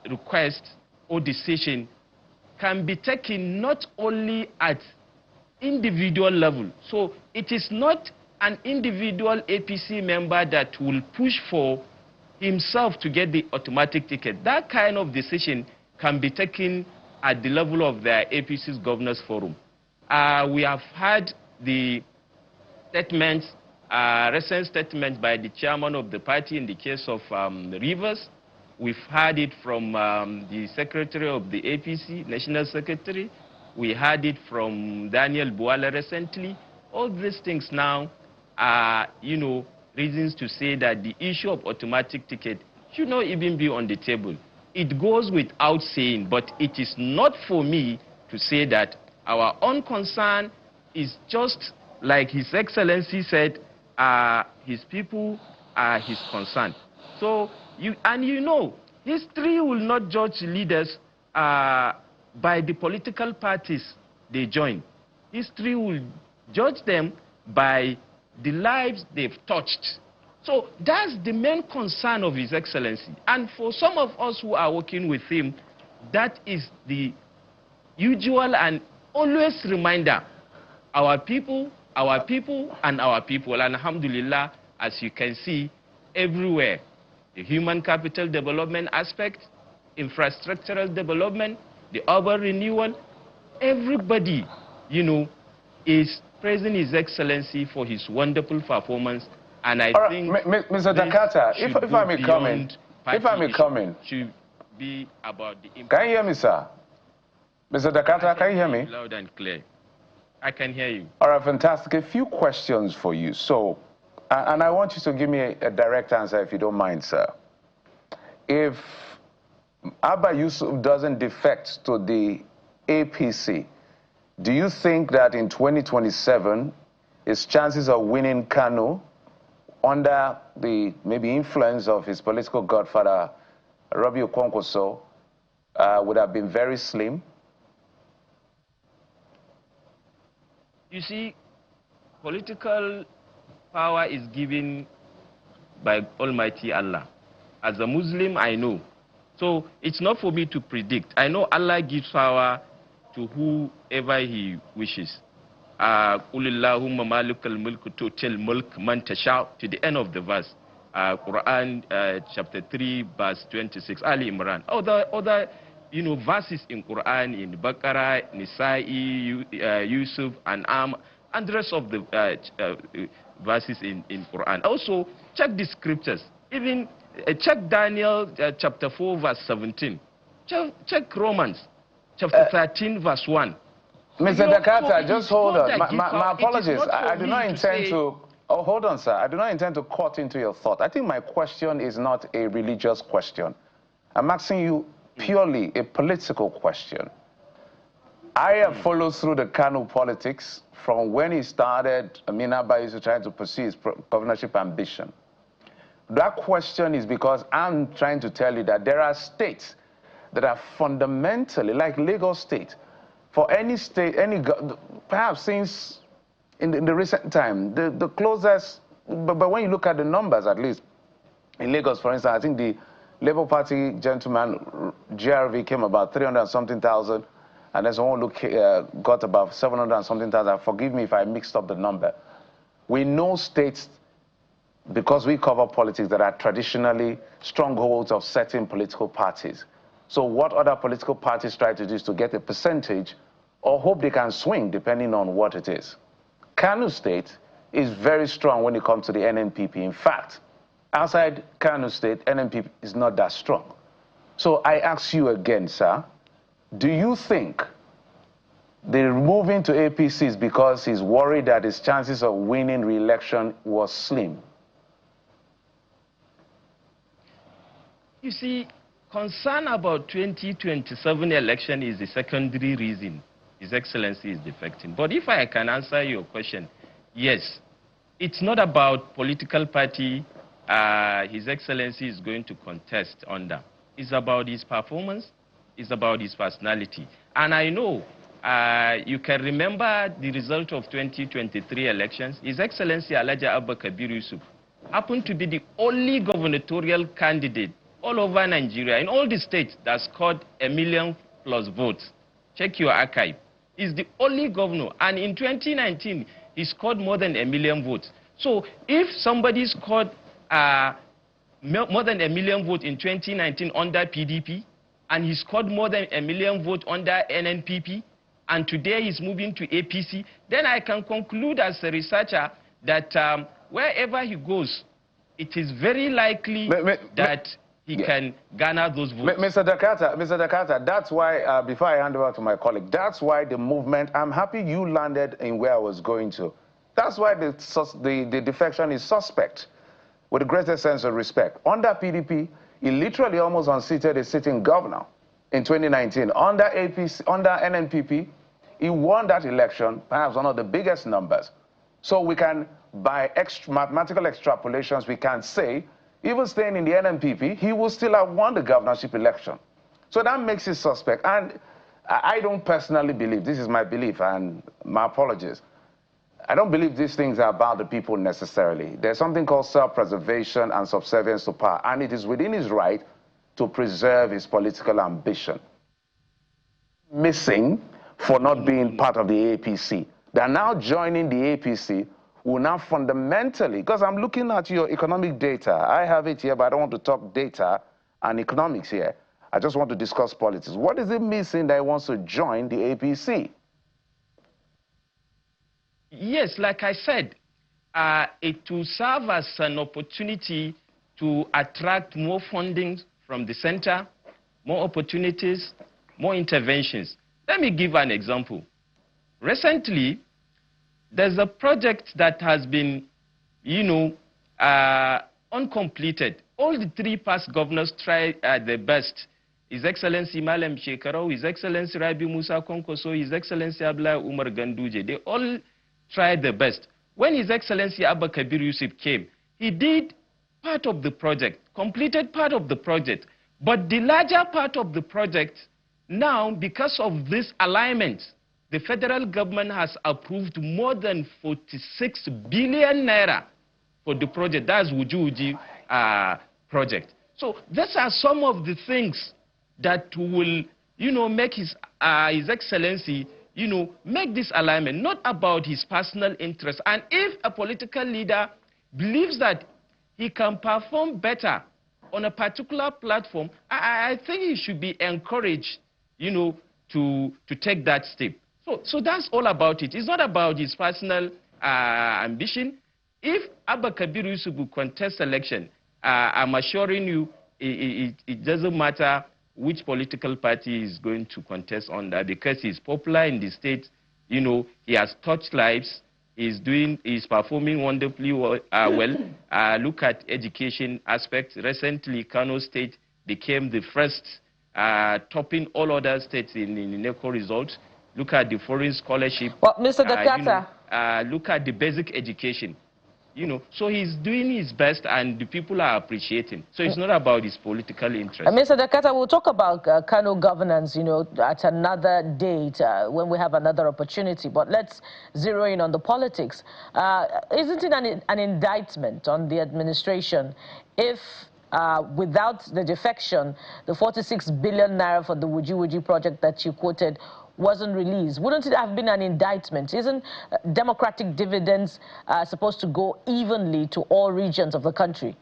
request or decision can be taken not only at individual level. So it is not an individual APC member that will push for himself to get the automatic ticket. That kind of decision can be taken at the level of the APC's governors forum. We have had the statements, recent statements by the chairman of the party in the case of Rivers. We've heard it from the secretary of the APC, national secretary. We heard it from Daniel Bouala recently. All these things now are, reasons to say that the issue of automatic ticket should not even be on the table. It goes without saying, but it is not for me to say that our own concern is just like His Excellency said, his people are his concern. So, history will not judge leaders by the political parties they join. History will judge them by the lives they've touched. So that's the main concern of His Excellency. And for some of us who are working with him, that is the usual and always reminder. Our people, and our people. And alhamdulillah, as you can see, everywhere, the human capital development aspect, infrastructural development, the urban renewal, everybody, is praising His Excellency for his wonderful performance. And I think, Mr. Dakata, if I may come in, should be about the impact. Can you hear me, sir? Mr. Dakata, can you hear me? Loud and clear. I can hear you. All right, fantastic. A few questions for you. So, and I want you to give me a direct answer if you don't mind, sir. If Abba Yusuf doesn't defect to the APC, do you think that in 2027, his chances of winning Kano under the maybe influence of his political godfather, Robbie Okonkwoso, would have been very slim? You see, political power is given by Almighty Allah. As a Muslim, I know. So it's not for me to predict. I know Allah gives power to whoever He wishes. Qulillahumma malikal mulk tu'til mulk man tasha, to the end of the verse. Quran chapter 3 verse 26, Ali Imran. Other verses in Quran, in Baqarah, Nisa'i, Yusuf, and and the rest of the verses in Quran. Also, check the scriptures. Even check Daniel chapter 4 verse 17. Check Romans chapter 13 verse 1. Mr. Dakata, just hold on. My apologies. I do not intend to... Oh, hold on, sir. I do not intend to cut into your thought. I think my question is not a religious question. I'm asking you purely a political question. I have followed through the Kano politics from when he started, Amina Bayusu trying to pursue his governorship ambition. That question is because I'm trying to tell you that there are states that are fundamentally, like Lagos State, for any state, perhaps since in the recent time, the closest, but when you look at the numbers at least, in Lagos, for instance, I think the Labour Party gentleman, GRV, came about 300 and something thousand, and then someone got about 700 and something thousand. Forgive me if I mixed up the number. We know states, because we cover politics, that are traditionally strongholds of certain political parties. So what other political parties try to do is to get a percentage or hope they can swing depending on what it is. Kano State is very strong when it comes to the NNPP. In fact, outside Kano State, NNPP is not that strong. So I ask you again, sir, do you think they're moving to APC is because he's worried that his chances of winning re-election was slim? You see, concern about 2027 election is the secondary reason His Excellency is defecting. But if I can answer your question, yes, it's not about political party His Excellency is going to contest under. It's about his performance, it's about his personality. And I know you can remember the result of 2023 elections. His Excellency Alhaji Abba Kabir Yusuf happened to be the only gubernatorial candidate all over Nigeria, in all the states, that scored 1 million+ votes. Check your archive. He's the only governor, and in 2019, he scored more than 1 million votes. So if somebody scored more than 1 million votes in 2019 under PDP, and he scored more than 1 million votes under NNPP, and today he's moving to APC, then I can conclude as a researcher that wherever he goes, it is very likely that he can garner those votes. Mr. Dakata, that's why, before I hand over to my colleague, that's why the movement, I'm happy you landed in where I was going to. That's why the defection is suspect, with the greatest sense of respect. Under PDP, he literally almost unseated a sitting governor in 2019. Under NNPP, he won that election, perhaps one of the biggest numbers. So we can, by mathematical extrapolations, we can say, even staying in the NNPP, he will still have won the governorship election. So that makes it suspect. And I don't personally believe, this is my belief, and my apologies, I don't believe these things are about the people necessarily. There's something called self-preservation and subservience to power, and it is within his right to preserve his political ambition. Missing for not being part of the APC. They're now joining the APC, will now fundamentally, because I'm looking at your economic data. I have it here, but I don't want to talk data and economics here. I just want to discuss politics. What is it missing that he wants to join the APC? Yes, like I said, it will serve as an opportunity to attract more funding from the center, more opportunities, more interventions. Let me give an example. Recently, there's a project that has been, uncompleted. All the 3 past governors tried their best. His Excellency Malem Shekarau, His Excellency Rabi Musa Konkoso, His Excellency Abla Umar Ganduje. They all tried their best. When His Excellency Abba Kabir Yusuf came, he did part of the project, completed part of the project. But the larger part of the project, now, because of this alignment, the federal government has approved more than 46 billion naira for the project. That's Uji project. So these are some of the things that will, make His Excellency, make this alignment, not about his personal interest. And if a political leader believes that he can perform better on a particular platform, I think he should be encouraged, to take that step. So that's all about it. It's not about his personal ambition. If Abba Kabir Yusuf will contest election, I'm assuring you, it doesn't matter which political party is going to contest on that, because he's popular in the state. He has touched lives. He's performing wonderfully well. Look at education aspects. Recently, Kano State became the first, topping all other states in NECO results. look at the foreign scholarship. Well, Mr. Dakata. Look at the basic education. So he's doing his best and the people are appreciating. So it's not about his political interest. Mr. Dakata, we'll talk about Kano governance, at another date when we have another opportunity. But let's zero in on the politics. Isn't it an indictment on the administration if without the defection, the 46 billion naira for the Wuji project that you quoted wasn't released? Wouldn't it have been an indictment? Isn't democratic dividends supposed to go evenly to all regions of the country?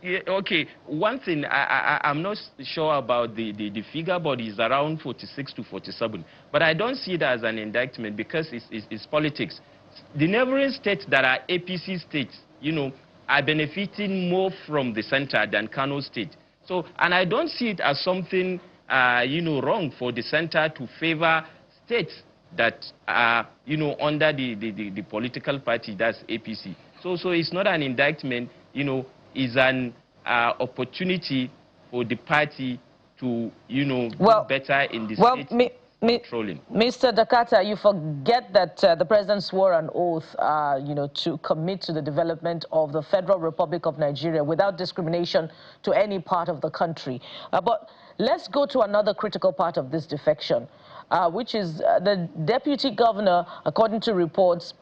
Yeah, okay, one thing, I'm not sure about the figure, but it's around 46 to 47. But I don't see it as an indictment because it's politics. The neighboring states that are APC states, are benefiting more from the center than Kano State. So, and I don't see it as something wrong for the center to favor states that are, under the political party, that's APC. So it's not an indictment, it's an opportunity for the party to, do better in the state controlling. Mr. Dakata, you forget that the president swore an oath, to commit to the development of the Federal Republic of Nigeria without discrimination to any part of the country. But let's go to another critical part of this defection, which is the deputy governor, according to reports,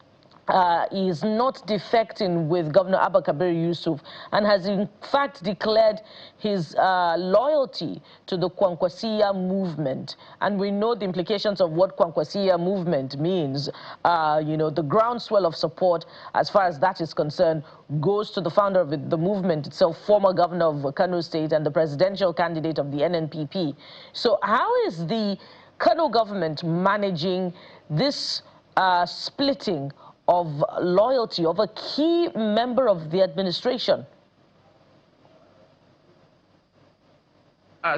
is not defecting with Governor Abba Kabir Yusuf and has in fact declared his loyalty to the Kwankwasiya movement. And we know the implications of what Kwankwasiya movement means. The groundswell of support, as far as that is concerned, goes to the founder of the movement itself, former governor of Kano State and the presidential candidate of the NNPP. So how is the Kano government managing this splitting of loyalty of a key member of the administration?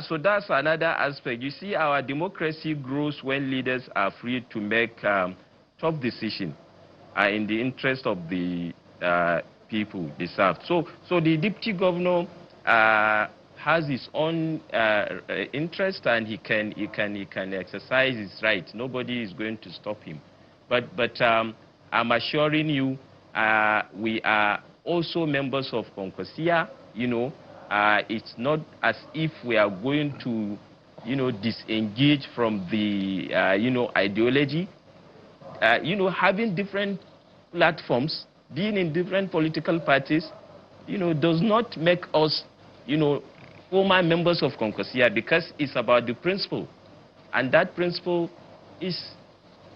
So that's another aspect. You see, our democracy grows when leaders are free to make tough decisions in the interest of the people they serve. So the deputy governor has his own interest, and he can exercise his right. Nobody is going to stop him. But I'm assuring you, we are also members of Kwankwasiya. It's not as if we are going to, disengage from the, ideology. Having different platforms, being in different political parties, does not make us, former members of Kwankwasiya, because it's about the principle. And that principle is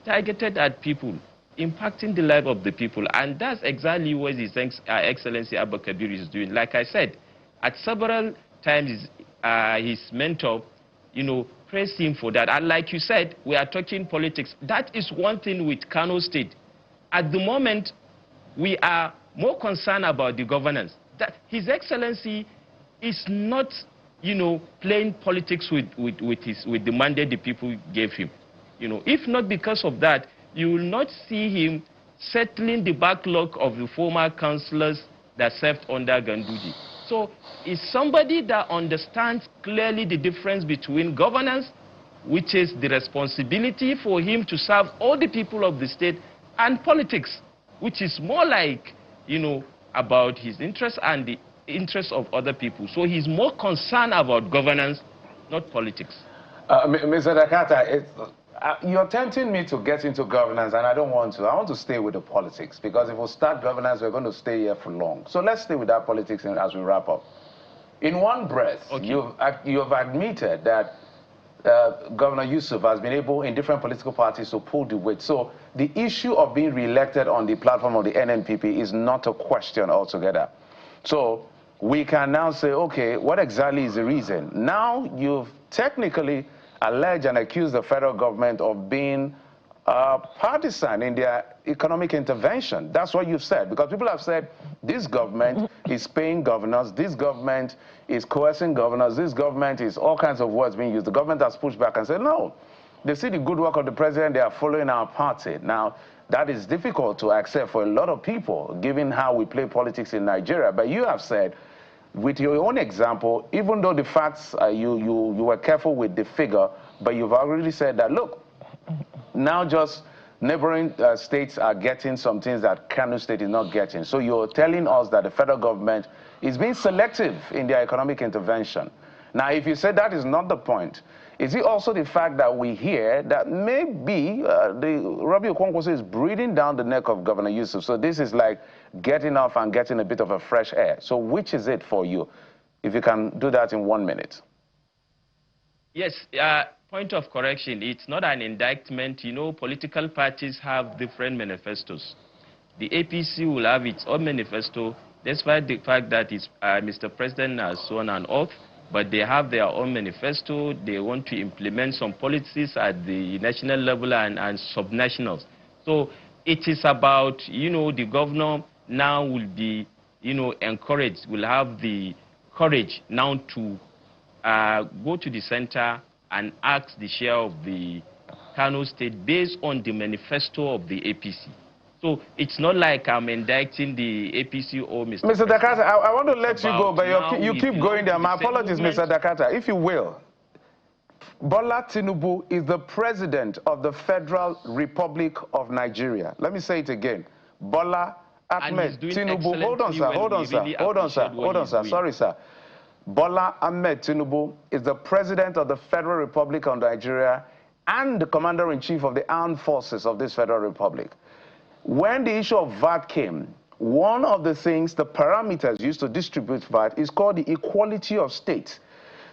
targeted at people, impacting the life of the people. And that's exactly what His Excellency Abba Kabir is doing. Like I said, at several times, his mentor, praised him for that. And like you said, we are talking politics. That is one thing with Kano State. At the moment, we are more concerned about the governance. That His Excellency is not, playing politics with the mandate the people gave him. If not because of that, you will not see him settling the backlog of the former councillors that served under Ganduje. So it's somebody that understands clearly the difference between governance, which is the responsibility for him to serve all the people of the state, and politics, which is more like, about his interests and the interests of other people. So he's more concerned about governance, not politics. Mr. Dakata, you're tempting me to get into governance, and I don't want to. I want to stay with the politics, because if we start governance, we're going to stay here for long. So let's stay with that politics as we wrap up. In one breath, okay, you've admitted that Governor Yusuf has been able, in different political parties, to pull the weight. So the issue of being re-elected on the platform of the NNPP is not a question altogether. So we can now say, okay, what exactly is the reason? Now you've technically allege and accuse the federal government of being partisan in their economic intervention. That's what you've said, because people have said this government is paying governors, this government is coercing governors, this government is all kinds of words being used. The government has pushed back and said, no, they see the good work of the president, they are following our party. Now, that is difficult to accept for a lot of people, given how we play politics in Nigeria. But you have said with your own example, even though the facts, you were careful with the figure, but you've already said that, look, now just neighboring states are getting some things that Kano State is not getting. So you're telling us that the federal government is being selective in their economic intervention. Now, if you say that is not the point, is it also the fact that we hear that maybe the Robbie Okonkwo is breathing down the neck of Governor Yusuf? So this is like getting off and getting a bit of a fresh air. So which is it for you? If you can do that in 1 minute. Yes, point of correction, it's not an indictment. You know, political parties have different manifestos. The APC will have its own manifesto, despite the fact that Mr. President has sworn an oath, but they have their own manifesto. They want to implement some policies at the national level and subnationals. So it is about, you know, the governor now will be, you know, encouraged, will have the courage now to go to the center and ask the share of the Kano State based on the manifesto of the APC. So it's not like I'm indicting the APC or Mr. Dakata, I want to let you go, but you keep going there. My apologies, Mr. Dakata. If you will, Bola Tinubu is the president of the Federal Republic of Nigeria. Let me say it again. Bola Ahmed Tinubu. Hold on, sir. Sorry, sir. Bola Ahmed Tinubu is the president of the Federal Republic of Nigeria and the commander-in-chief of the armed forces of this Federal Republic. When the issue of VAT came, one of the things, the parameters used to distribute VAT is called the equality of states.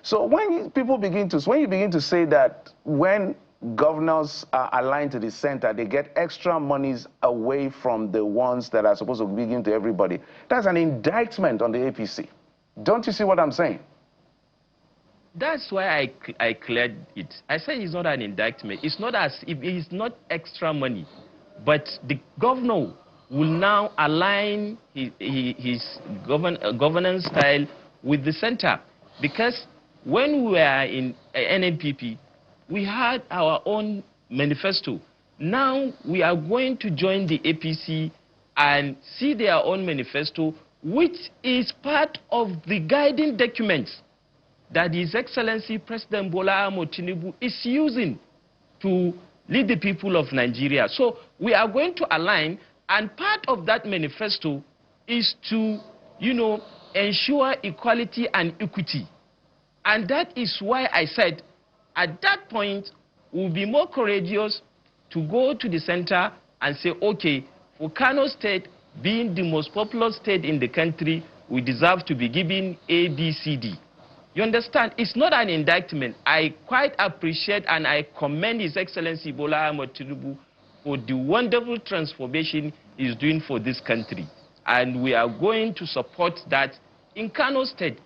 So when you begin to say that when governors are aligned to the center, they get extra monies away from the ones that are supposed to be given to everybody, that's an indictment on the APC. Don't you see what I'm saying? That's why I cleared it. I said it's not an indictment. It's not as if it's not extra money. But the governor will now align his governance style with the center. Because when we were in NNPP, we had our own manifesto. Now we are going to join the APC and see their own manifesto, which is part of the guiding documents that His Excellency President Bola Ahmed Tinubu is using to lead the people of Nigeria. So we are going to align, and part of that manifesto is to, you know, ensure equality and equity. And that is why I said, at that point, we'll be more courageous to go to the center and say, okay, for Kano State, being the most populous state in the country, we deserve to be given A, B, C, D. You understand? It's not an indictment. I quite appreciate and I commend His Excellency Bola Ahmed Tinubu for the wonderful transformation he's doing for this country. And we are going to support that in Kano State,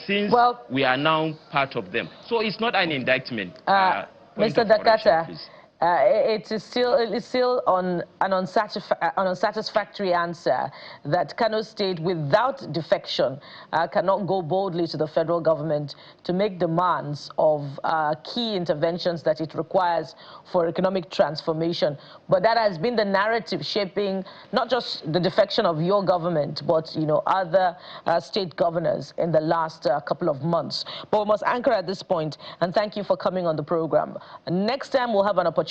since we are now part of them. So it's not an indictment. Mr. Dakata, it is still on an unsatisfactory answer that Kano State, without defection, cannot go boldly to the federal government to make demands of key interventions that it requires for economic transformation. But that has been the narrative shaping not just the defection of your government, but other state governors in the last couple of months. But we must anchor at this point, and thank you for coming on the program. Next time we'll have an opportunity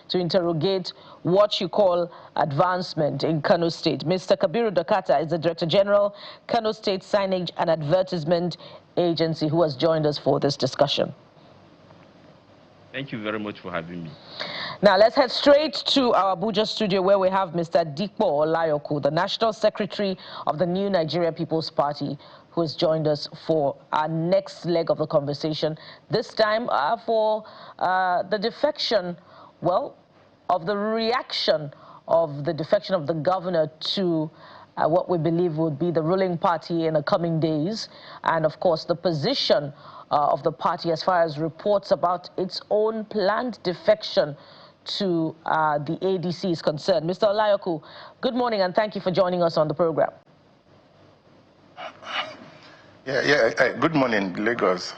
to interrogate what you call advancement in Kano State. Mr. Kabiru Dakata is the Director General, Kano State Signage and Advertisement Agency, who has joined us for this discussion. Thank you very much for having me. Now, let's head straight to our Abuja studio, where we have Mr. Dikpo Olayoku, the National Secretary of the New Nigeria People's Party, who has joined us for our next leg of the conversation, this time for the defection, of the reaction of the defection of the governor to what we believe would be the ruling party in the coming days, and of course the position of the party as far as reports about its own planned defection to the ADC is concerned. Mr. Olayoku, good morning and thank you for joining us on the program. Good morning, Lagos.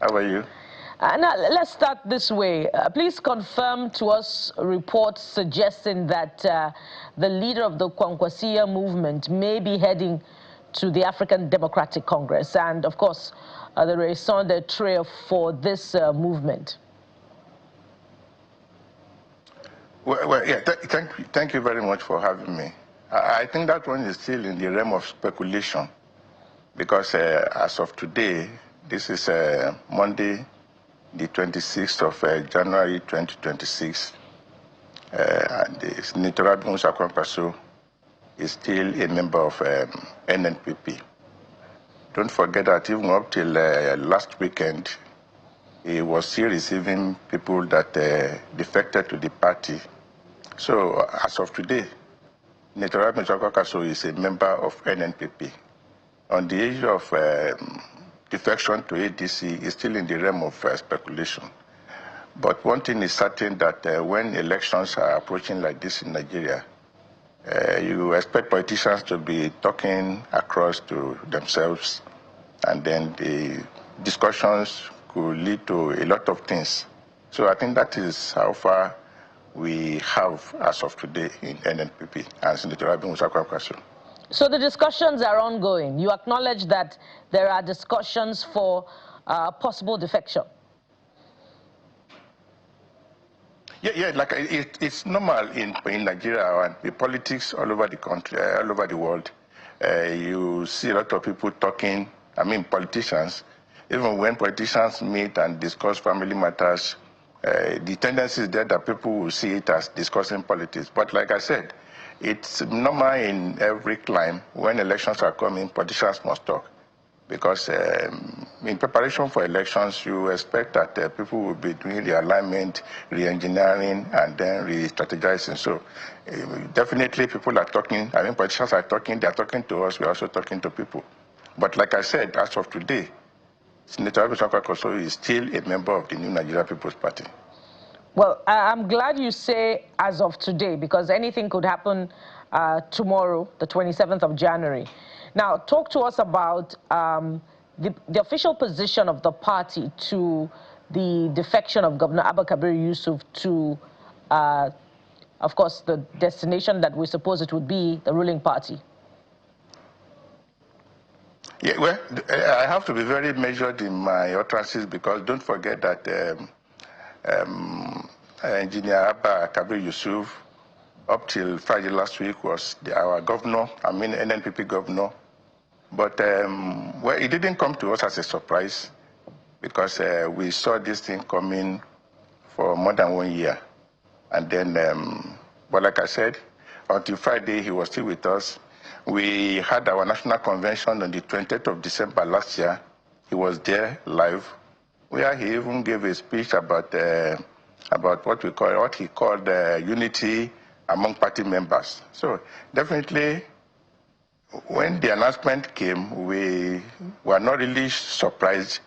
How are you? Now, let's start this way. Please confirm to us reports suggesting that the leader of the Kwankwasiya movement may be heading to the African Democratic Congress and, of course, the raison d'etre for this movement? Well, yeah, thank you very much for having me. I think that one is still in the realm of speculation because as of today, this is Monday, the 26th of January 2026, and the Senator Kwankwaso is still a member of NNPP. Don't forget that even up till last weekend, he was still receiving people that defected to the party. So as of today, Senator Kwankwaso is a member of NNPP. On the issue of defection to ADC is still in the realm of speculation. But one thing is certain that when elections are approaching like this in Nigeria, you expect politicians to be talking across to themselves, and then the discussions could lead to a lot of things. So I think that is how far we have as of today in NNPP and Senator Kwankwaso. So the discussions are ongoing. You acknowledge that there are discussions for possible defection. Yeah, like it's normal in Nigeria and the politics all over the country, all over the world. You see a lot of people talking, politicians, even when politicians meet and discuss family matters, the tendency is there that people will see it as discussing politics. But like I said, it's normal in every climb. When elections are coming, politicians must talk. Because in preparation for elections, you expect that people will be doing realignment, re-engineering, and then re-strategizing. So definitely people are talking, politicians are talking, they are talking to us, we are also talking to people. But like I said, as of today, Senator Kwankwaso is still a member of the New Nigeria People's Party. Well, I'm glad you say as of today, because anything could happen tomorrow, the 27th of January. Now, talk to us about the official position of the party to the defection of Governor Abba Kabir Yusuf to, of course, the destination that we suppose it would be, the ruling party. Yeah, well, I have to be very measured in my utterances because don't forget that Engineer Abba Kabir Yusuf, up till Friday last week, was our governor, NNPP governor. But well, it didn't come to us as a surprise because we saw this thing coming for more than 1 year. And then, but like I said, until Friday, he was still with us. We had our national convention on the 20th of December last year. He was there live, where he even gave a speech about what he called unity among party members. So definitely, when the announcement came, we were not really surprised.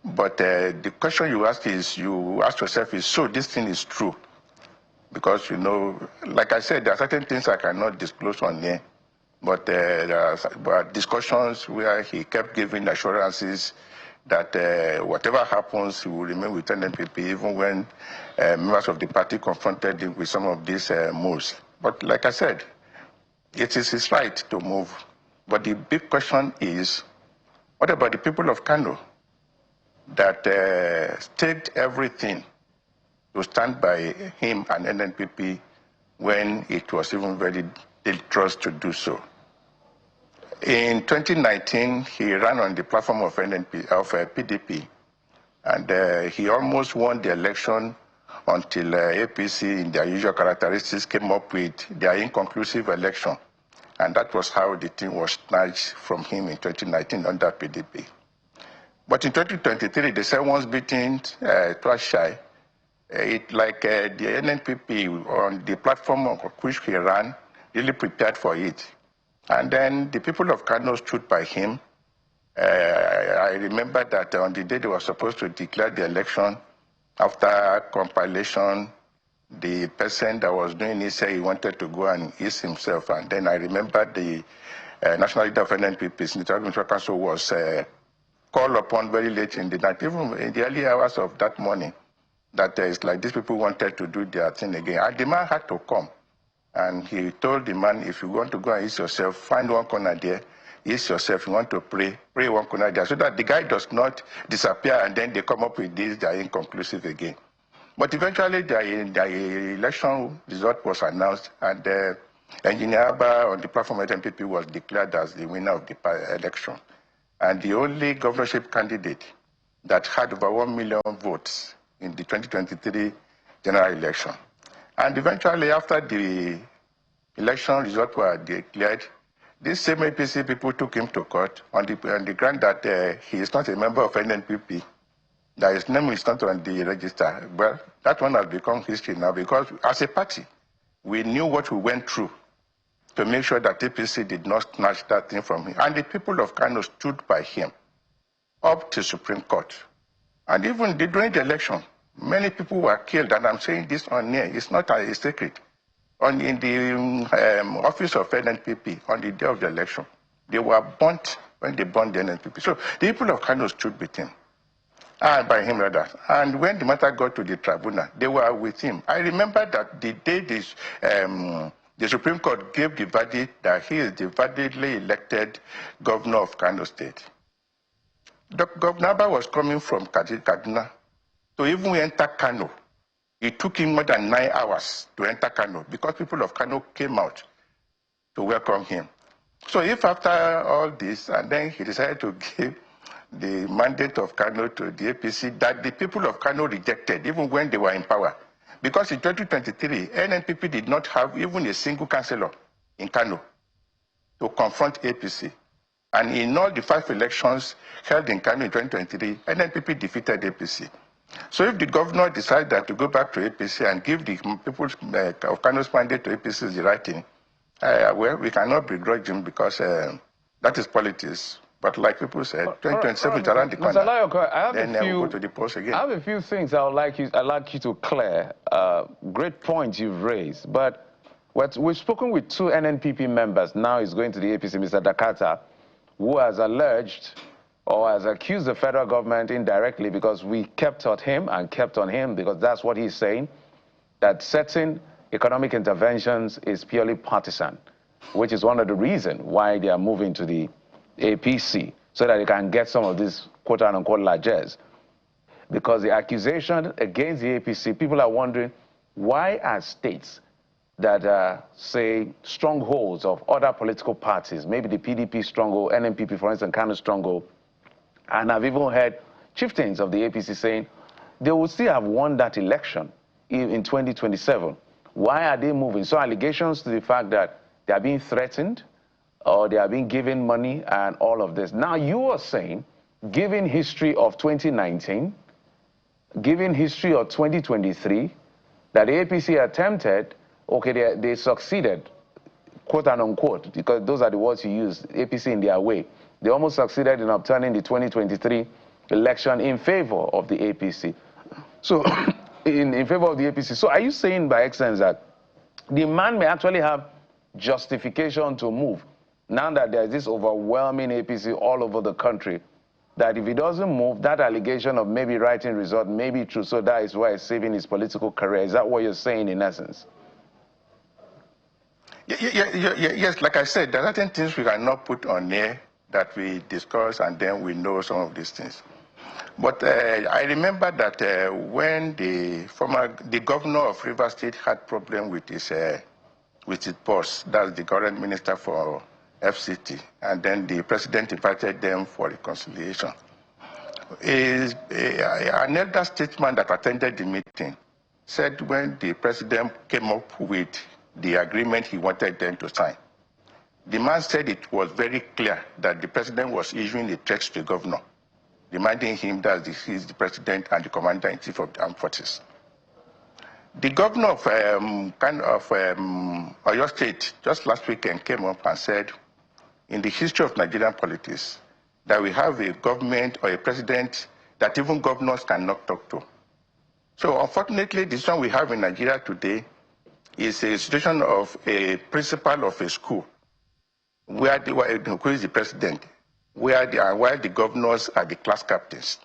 But the question you ask yourself is, so this thing is true? Because, like I said, there are certain things I cannot disclose on here. But there are discussions where he kept giving assurances that whatever happens, he will remain with NNPP, even when members of the party confronted him with some of these moves. But like I said, it is his right to move. But the big question is, what about the people of Kano that staked everything to stand by him and NNPP when it was even very dangerous to do so? In 2019, he ran on the platform of PDP, and he almost won the election until APC, in their usual characteristics, came up with their inconclusive election. And that was how the thing was snatched from him in 2019 under PDP. But in 2023, they said once beaten, twice shy. The NNPP on the platform on which he ran really prepared for it. And then the people of Kano stood by him. I remember that on the day they were supposed to declare the election, after compilation, the person that was doing it said he wanted to go and ease himself. And then I remember the national leader of NNPP, Senator Kwankwaso, was called upon very late in the night, even in the early hours of that morning, that it's like these people wanted to do their thing again. And the man had to come. And he told the man, if you want to go and ease yourself, find one corner there, is yourself, you want to pray one corner there, so that the guy does not disappear and then they come up with this, they are inconclusive again. But eventually the election result was announced, and Engineer Abba on the platform of NNPP was declared as the winner of the election. And the only governorship candidate that had over 1 million votes in the 2023 general election. And eventually, after the election results were declared, these same APC people took him to court on the ground that he is not a member of NNPP, that his name is not on the register. Well, that one has become history now, because as a party, we knew what we went through to make sure that APC did not snatch that thing from him. And the people of Kano stood by him up to Supreme Court. And even during the election, many people were killed, and I'm saying this on air, it's not a secret. In the office of NNPP, on the day of the election, they were burnt when they burned the NNPP. So the people of Kano stood with him, by him rather. And when the matter got to the tribunal, they were with him. I remember that the day this, the Supreme Court gave the verdict that he is the validly elected governor of Kano State. Governor Abba was coming from Kaduna to even enter Kano. It took him more than 9 hours to enter Kano because people of Kano came out to welcome him. So if after all this, and then he decided to give the mandate of Kano to the APC that the people of Kano rejected, even when they were in power. Because in 2023, NNPP did not have even a single councillor in Kano to confront APC. And in all the 5 elections held in Kano in 2023, NNPP defeated APC. So if the governor decided to go back to APC and give the people of Kano's mandate to APC is the right thing, well, we cannot begrudge him, because that is politics. But like people said, 2027 is around the corner. Mr. Layoko, then we'll go to the polls again. I have a few things I'd like you to clear. Great points you've raised. But we've spoken with 2 NNPP members. Now he's going to the APC, Mr. Dakata, who has alleged or has accused the federal government indirectly, because we kept on him and kept on him, because that's what he's saying, that certain economic interventions is purely partisan, which is one of the reasons why they are moving to the APC, so that they can get some of these quote-unquote largesse. Because the accusation against the APC, people are wondering, why are states that say strongholds of other political parties, maybe the PDP stronghold, NNPP, for instance, Kano stronghold, and I've even heard chieftains of the APC saying they will still have won that election in 2027. Why are they moving? So allegations to the fact that they are being threatened or they are being given money and all of this. Now you are saying, given history of 2019, given history of 2023, that the APC attempted, okay, they succeeded, quote and unquote, because those are the words you use, APC in their way. They almost succeeded in obtaining the 2023 election in favor of the APC. So, in favor of the APC. So are you saying, by excellence, that the man may actually have justification to move, now that there's this overwhelming APC all over the country, that if he doesn't move, that allegation of maybe writing result may be true, so that is why he's saving his political career? Is that what you're saying in essence? Yes, like I said, there are certain things we cannot put on air that we discuss, and then we know some of these things. But I remember that when the governor of Rivers State had problem with his boss, that's the current minister for FCT, and then the president invited them for reconciliation. An elder statesman that attended the meeting said when the president came up with the agreement he wanted them to sign, the man said it was very clear that the president was issuing a text to the governor, reminding him that he is the president and the commander-in-chief of the armed forces. The governor of Oyo State just last weekend came up and said, in the history of Nigerian politics, that we have a government or a president that even governors cannot talk to. So unfortunately, the situation we have in Nigeria today is a situation of a principal of a school, who is the president, while the governors are the class captains.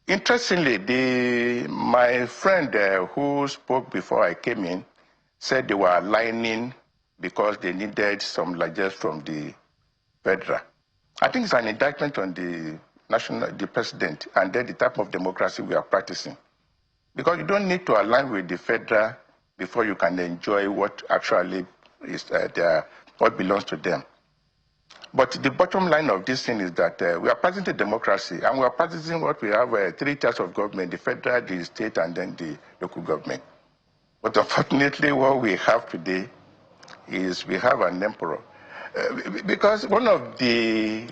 Interestingly, my friend who spoke before I came in said they were aligning because they needed some largesse from the federal. I think it's an indictment on the president and then the type of democracy we are practicing. Because you don't need to align with the federal before you can enjoy what actually is what belongs to them. But the bottom line of this thing is that we are practicing democracy, and we are practicing what we have 3 tiers of government: the federal, the state, and then the local government. But unfortunately, what we have today is we have an emperor. Because one of the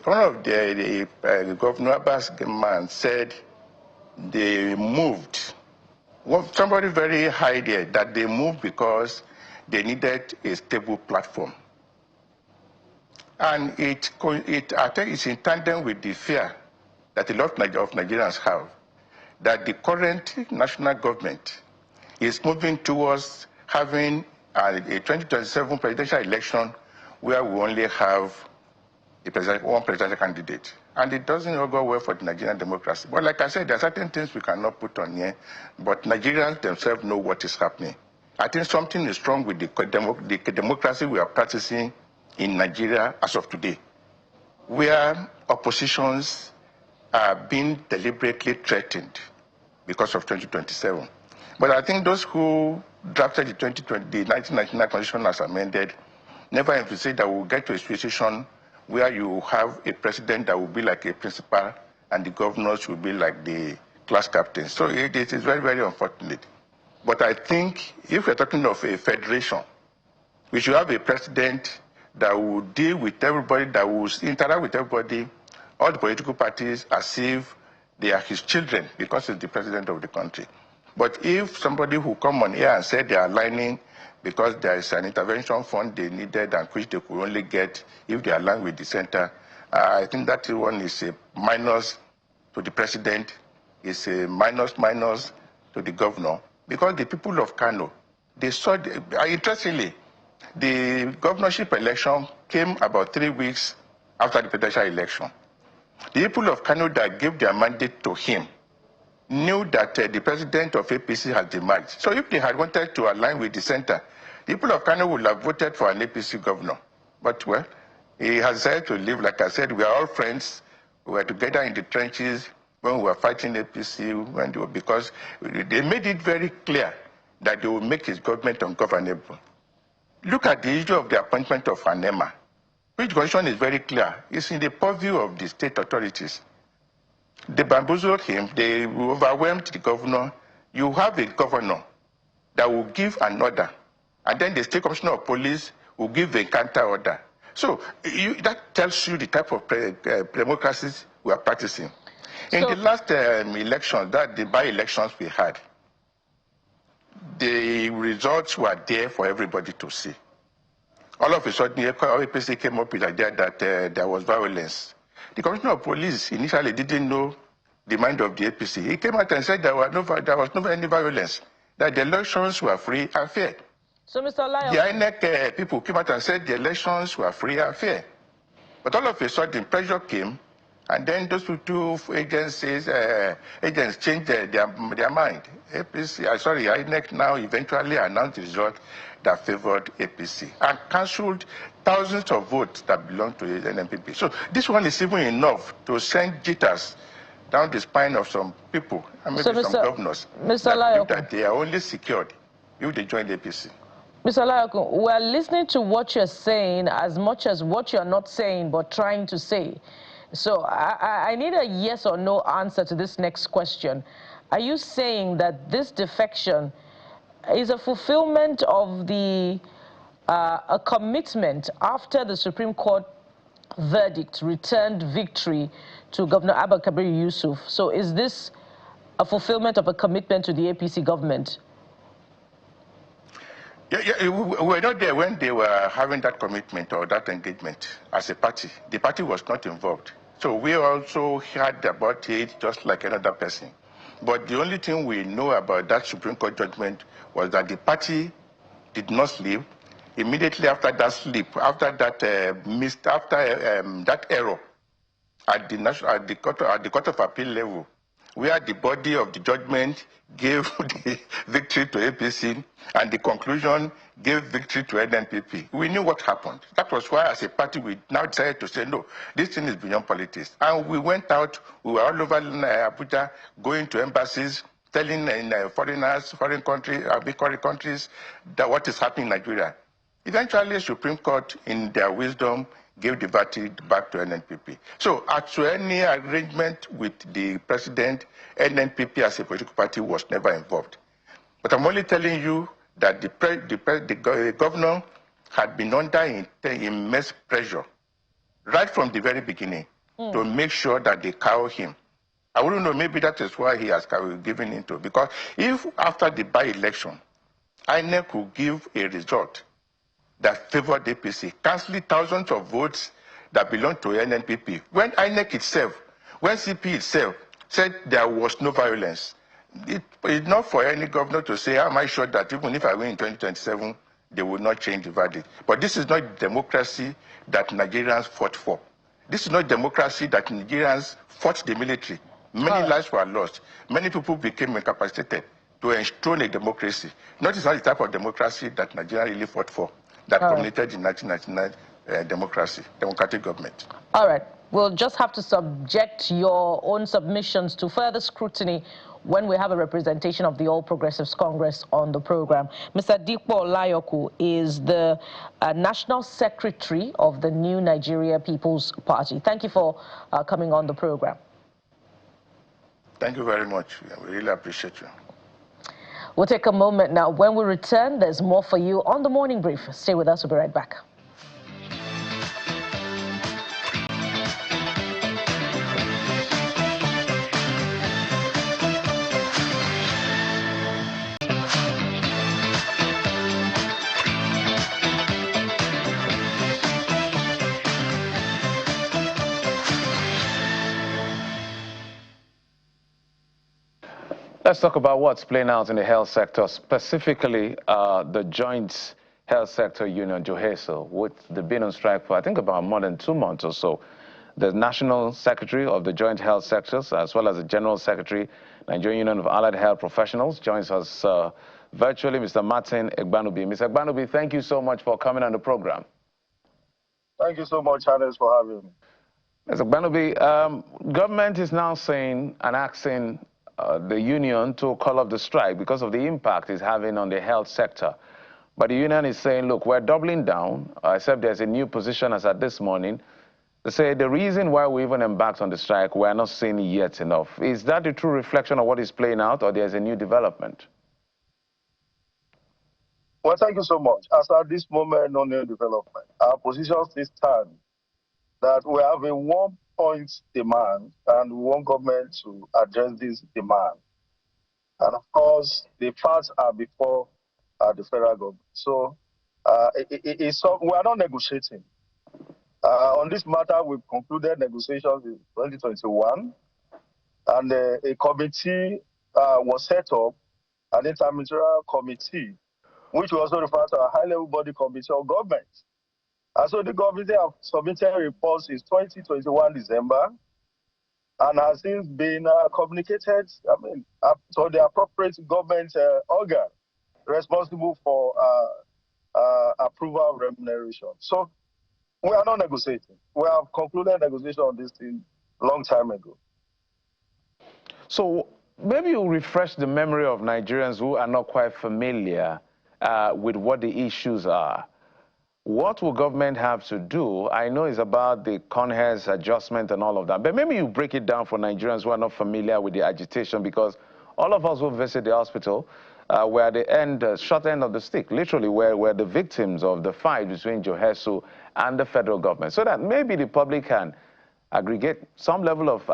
Governor Abbas man said they moved. Well, somebody very high there, that they moved because they needed a stable platform. And I think it's in tandem with the fear that a lot of Nigerians have, that the current national government is moving towards having a 2027 presidential election where we only have one presidential candidate. And it doesn't go well for the Nigerian democracy. But like I said, there are certain things we cannot put on here, but Nigerians themselves know what is happening. I think something is wrong with the democracy we are practicing in Nigeria as of today, where oppositions are being deliberately threatened because of 2027. But I think those who drafted the 1999 Constitution as amended never envisaged that we'll get to a situation where you have a president that will be like a principal and the governors will be like the class captains. So it is very, very unfortunate. But I think if we're talking of a federation, we should have a president that will deal with everybody, that will interact with everybody, all the political parties, as if they are his children, because he's the president of the country. But if somebody who come on here and say they are aligning because there is an intervention fund they needed and which they could only get if they align with the center, I think that one is a minus to the president, is a minus to the governor, because the people of Kano, they saw, interestingly, the governorship election came about 3 weeks after the presidential election. The people of Kano that gave their mandate to him knew that the president of APC had emerged. So if they had wanted to align with the center, the people of Kano would have voted for an APC governor. But, well, he has decided to live. Like I said, we are all friends. We were together in the trenches when we were fighting APC, because they made it very clear that they would make his government ungovernable. Look at the issue of the appointment of an EMA, which condition is very clear. It's in the purview of the state authorities. They bamboozled him, they overwhelmed the governor. You have a governor that will give an order, and then the state commissioner of police will give a counter order. So that tells you the type of democracies we are practicing. In the last election, the by-elections we had, the results were there for everybody to see. All of a sudden, the APC came up with the idea that there was violence. The commissioner of police initially didn't know the mind of the APC. He came out and said there was no any violence, that the elections were free and fair. So, Mr. Lyon, the INEC people came out and said the elections were free and fair. But all of a sudden, pressure came, and then those two agents changed their mind. INEC now eventually announced the result that favored APC and cancelled thousands of votes that belong to the NNPP. So this one is even enough to send jitters down the spine of some people, and maybe some governors, that they are only secured if they join the APC. Mr. Layakun, we're listening to what you're saying as much as what you're not saying but trying to say. So I need a yes or no answer to this next question. Are you saying that this defection is a fulfillment of the a commitment after the Supreme Court verdict returned victory to Governor Abba Kabir Yusuf? So is this a fulfillment of a commitment to the APC government? Yeah, we were not there when they were having that commitment or that engagement as a party. The party was not involved. So we also heard about it just like another person. But the only thing we know about that Supreme Court judgment was that the party did not sleep. Immediately after that sleep, after that that error at the Court of Appeal level, where the body of the judgment gave the victory to APC and the conclusion gave victory to NNPP. We knew what happened. That was why, as a party, we now decided to say, no, this thing is beyond politics. And we went out, we were all over Abuja, going to embassies, telling foreigners, foreign countries, big countries, that what is happening in Nigeria. Eventually, Supreme Court, in their wisdom, gave the verdict back to NNPP. So, as to any arrangement with the president, NNPP as a political party was never involved. But I'm only telling you that the governor had been under immense pressure right from the very beginning to make sure that they cow him. I wouldn't know, maybe that is why he has given into, because if after the by-election, INEC could give a result that favored APC, cancelling thousands of votes that belong to NNPP, when INEC itself, when CP itself said there was no violence, it's not for any governor to say, am I sure that even if I win in 2027, they will not change the verdict. But this is not democracy that Nigerians fought for. This is not democracy that Nigerians fought the military. Many lives were lost. Many people became incapacitated to enthrone a democracy. Not the type of democracy that Nigeria really fought for, that culminated in 1999 democratic government. All right. We'll just have to subject your own submissions to further scrutiny when we have a representation of the All Progressives Congress on the program. Mr. Dikpo Olayoku is the National Secretary of the New Nigeria People's Party. Thank you for coming on the program. Thank you very much. We really appreciate you. We'll take a moment now. When we return, there's more for you on the Morning Brief. Stay with us. We'll be right back. Let's talk about what's playing out in the health sector, specifically the Joint Health Sector Union, JOHESU, which they've been on strike for, I think, about more than 2 months or so. The National Secretary of the Joint Health Sectors, as well as the General Secretary, Nigerian Union of Allied Health Professionals, joins us virtually, Mr. Martin Egbanubi. Mr. Egbanubi, thank you so much for coming on the program. Thank you so much, Hannes, for having me. Mr. Egbanubi, government is now saying and asking the union to call off the strike because of the impact it's having on the health sector. But the union is saying, look, we're doubling down, except there's a new position as at this morning. They say the reason why we even embarked on the strike, we're not seeing it yet enough. Is that a true reflection of what is playing out, or there's a new development? Well, thank you so much. As at this moment, no new development. Our position still stands that we have a 1-point demand and we want government to address this demand. And of course, the facts are before the federal government. So we are not negotiating. On this matter, we've concluded negotiations in 2021, and a committee was set up, an interministerial committee, which we also refer to a high-level body committee of government. And so the government have submitted reports since 2021 December, and has since been communicated, to the appropriate government organ responsible for approval of remuneration. So we are not negotiating. We have concluded negotiation on this thing a long time ago. So maybe you refresh the memory of Nigerians who are not quite familiar with what the issues are. What will government have to do? I know it's about the CONHES adjustment and all of that, but maybe you break it down for Nigerians who are not familiar with the agitation, because all of us who visit the hospital were at the short end of the stick, literally, we're the victims of the fight between JOHESU and the federal government, so that maybe the public can aggregate some level of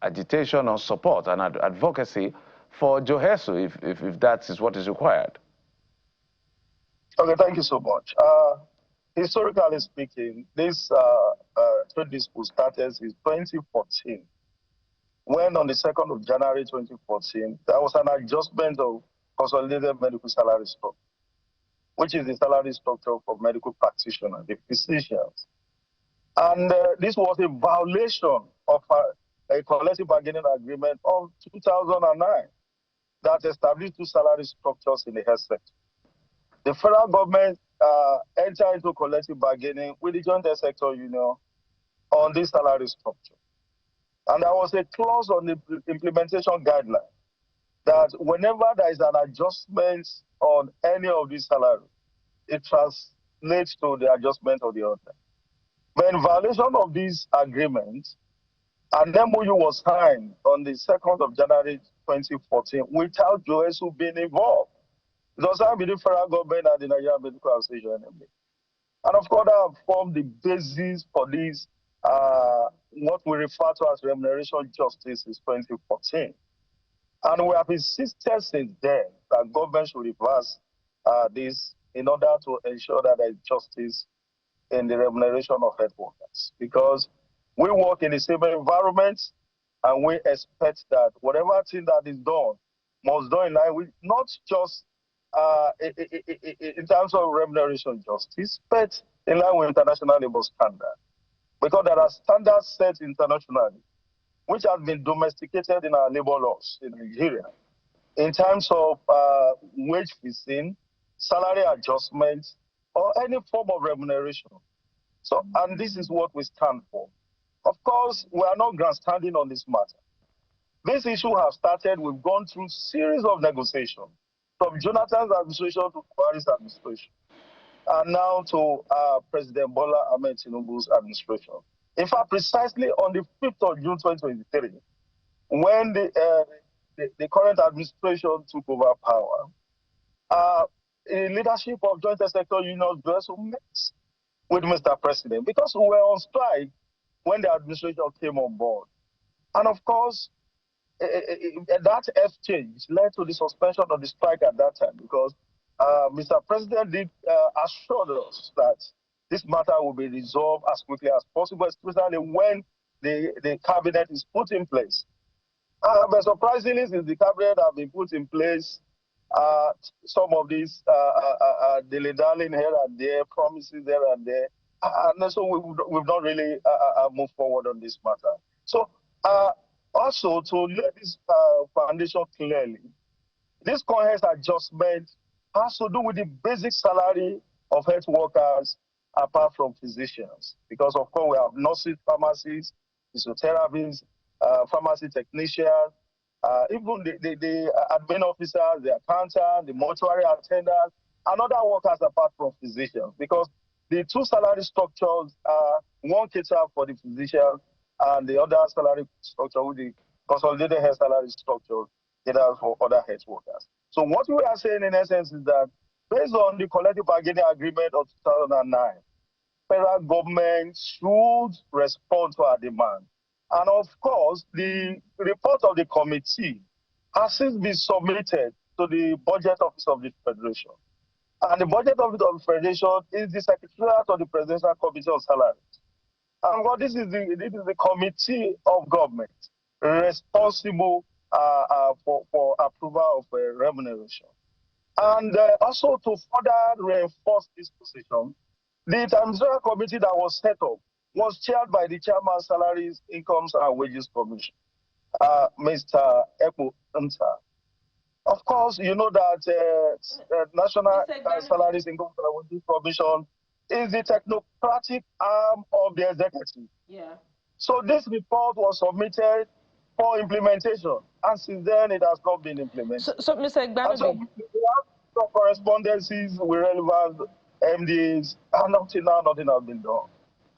agitation or support and advocacy for JOHESU if that is what is required. Okay, thank you so much. Historically speaking, this trade dispute started in 2014, when on the 2nd of January 2014, there was an adjustment of consolidated medical salary structure, which is the salary structure for medical practitioners, the physicians. And this was a violation of a collective bargaining agreement of 2009 that established two salary structures in the health sector. The federal government entered into collective bargaining with the joint health sector union on this salary structure. And there was a clause on the implementation guideline that whenever there is an adjustment on any of these salaries, it translates to the adjustment of the other. But in violation of this agreement, an MOU was signed on the 2nd of January 2014 without JOHESU being involved. It was signed between the federal government and the Nigerian Medical Association, NNPP. And of course, that formed the basis for this, what we refer to as remuneration justice since 2014. And we have insisted since then that government should reverse this in order to ensure that there is justice in the remuneration of health workers. Because we work in the same environment, and we expect that whatever thing that is done must done in line with not just in terms of remuneration justice, but in line with international labor standards. Because there are standards set internationally, which have been domesticated in our labor laws in Nigeria, in terms of wage fixing, salary adjustments, or any form of remuneration. So, and this is what we stand for. Of course, we are not grandstanding on this matter. This issue has started, we've gone through a series of negotiations, from Jonathan's administration to Buhari's administration, and now to President Bola Ahmed Tinubu's administration. In fact, precisely on the 5th of June 2023, when the current administration took over power, in leadership of joint sector unions, JOHESU met with Mr. President, because we were on strike when the administration came on board. And of course, that exchange led to the suspension of the strike at that time, because Mr. President did assure us that this matter will be resolved as quickly as possible, especially when the cabinet is put in place. But surprisingly, since the cabinet has been put in place, some of these dilly-dallying here and there, promises there and there, and so we've not really moved forward on this matter. So also, to lay this foundation clearly, this coherence adjustment has to do with the basic salary of health workers apart from physicians, because of course we have nurses, pharmacists, physiotherapists, pharmacy technicians, even the admin officers, the accountant, the mortuary attendants, and other workers apart from physicians, because the two salary structures are one cater for the physicians and the other salary structure with the consolidated health salary structure caters for other health workers. So what we are saying in essence is that based on the collective bargaining agreement of 2009, federal government should respond to our demand. And of course, the report of the committee has since been submitted to the budget office of the Federation. And the budget office of the Federation is the secretariat of the Presidential Committee on Salaries. And what this is the committee of government responsible for approval of remuneration. And also to further reinforce this position, the Administrative Committee that was set up was chaired by the Chairman Salaries, Incomes and Wages Commission, Mr. Ekpo Nta. Of course, you know that National Salaries, Incomes and Wages Commission is the technocratic arm of the executive. Yeah. So this report was submitted for implementation, and since then it has not been implemented. So Mr. Egbanibi. So we have some correspondences with relevant MDs, and until now, nothing has been done.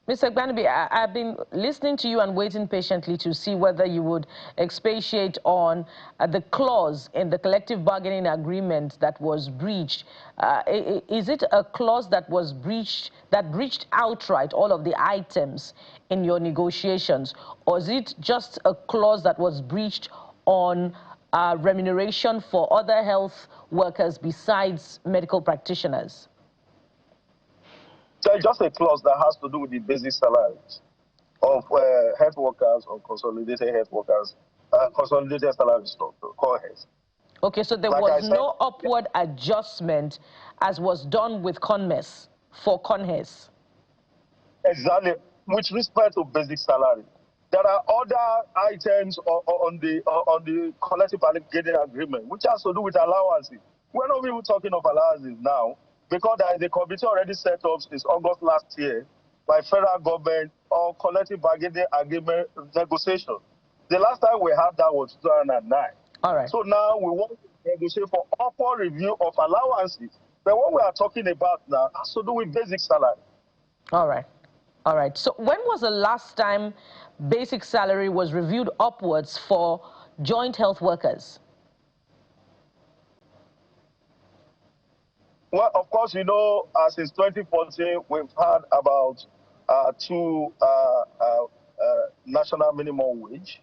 Mr. Egbanibi, I've been listening to you and waiting patiently to see whether you would expatiate on the clause in the collective bargaining agreement that was breached. Is it a clause that was breached, that breached outright all of the items in your negotiations, or is it just a clause that was breached on remuneration for other health workers besides medical practitioners? There's just a clause that has to do with the basic salaries of health workers or consolidated health workers, consolidated salary structure, COHES. Okay, so there was no upward adjustment as was done with CONMES for CONHES. Exactly, with respect to basic salary. there are other items on the collective bargaining agreement, which has to do with allowances. We're not even talking of allowances now, because there is a committee already set up since August last year by federal government on collective bargaining agreement negotiation. The last time we had that was 2009. All right. So now we want to negotiate for upward review of allowances. But what we are talking about now has to do with basic salary. All right. All right. So when was the last time basic salary was reviewed upwards for joint health workers? Well, of course, you know, since 2014, we've had about two national minimum wage.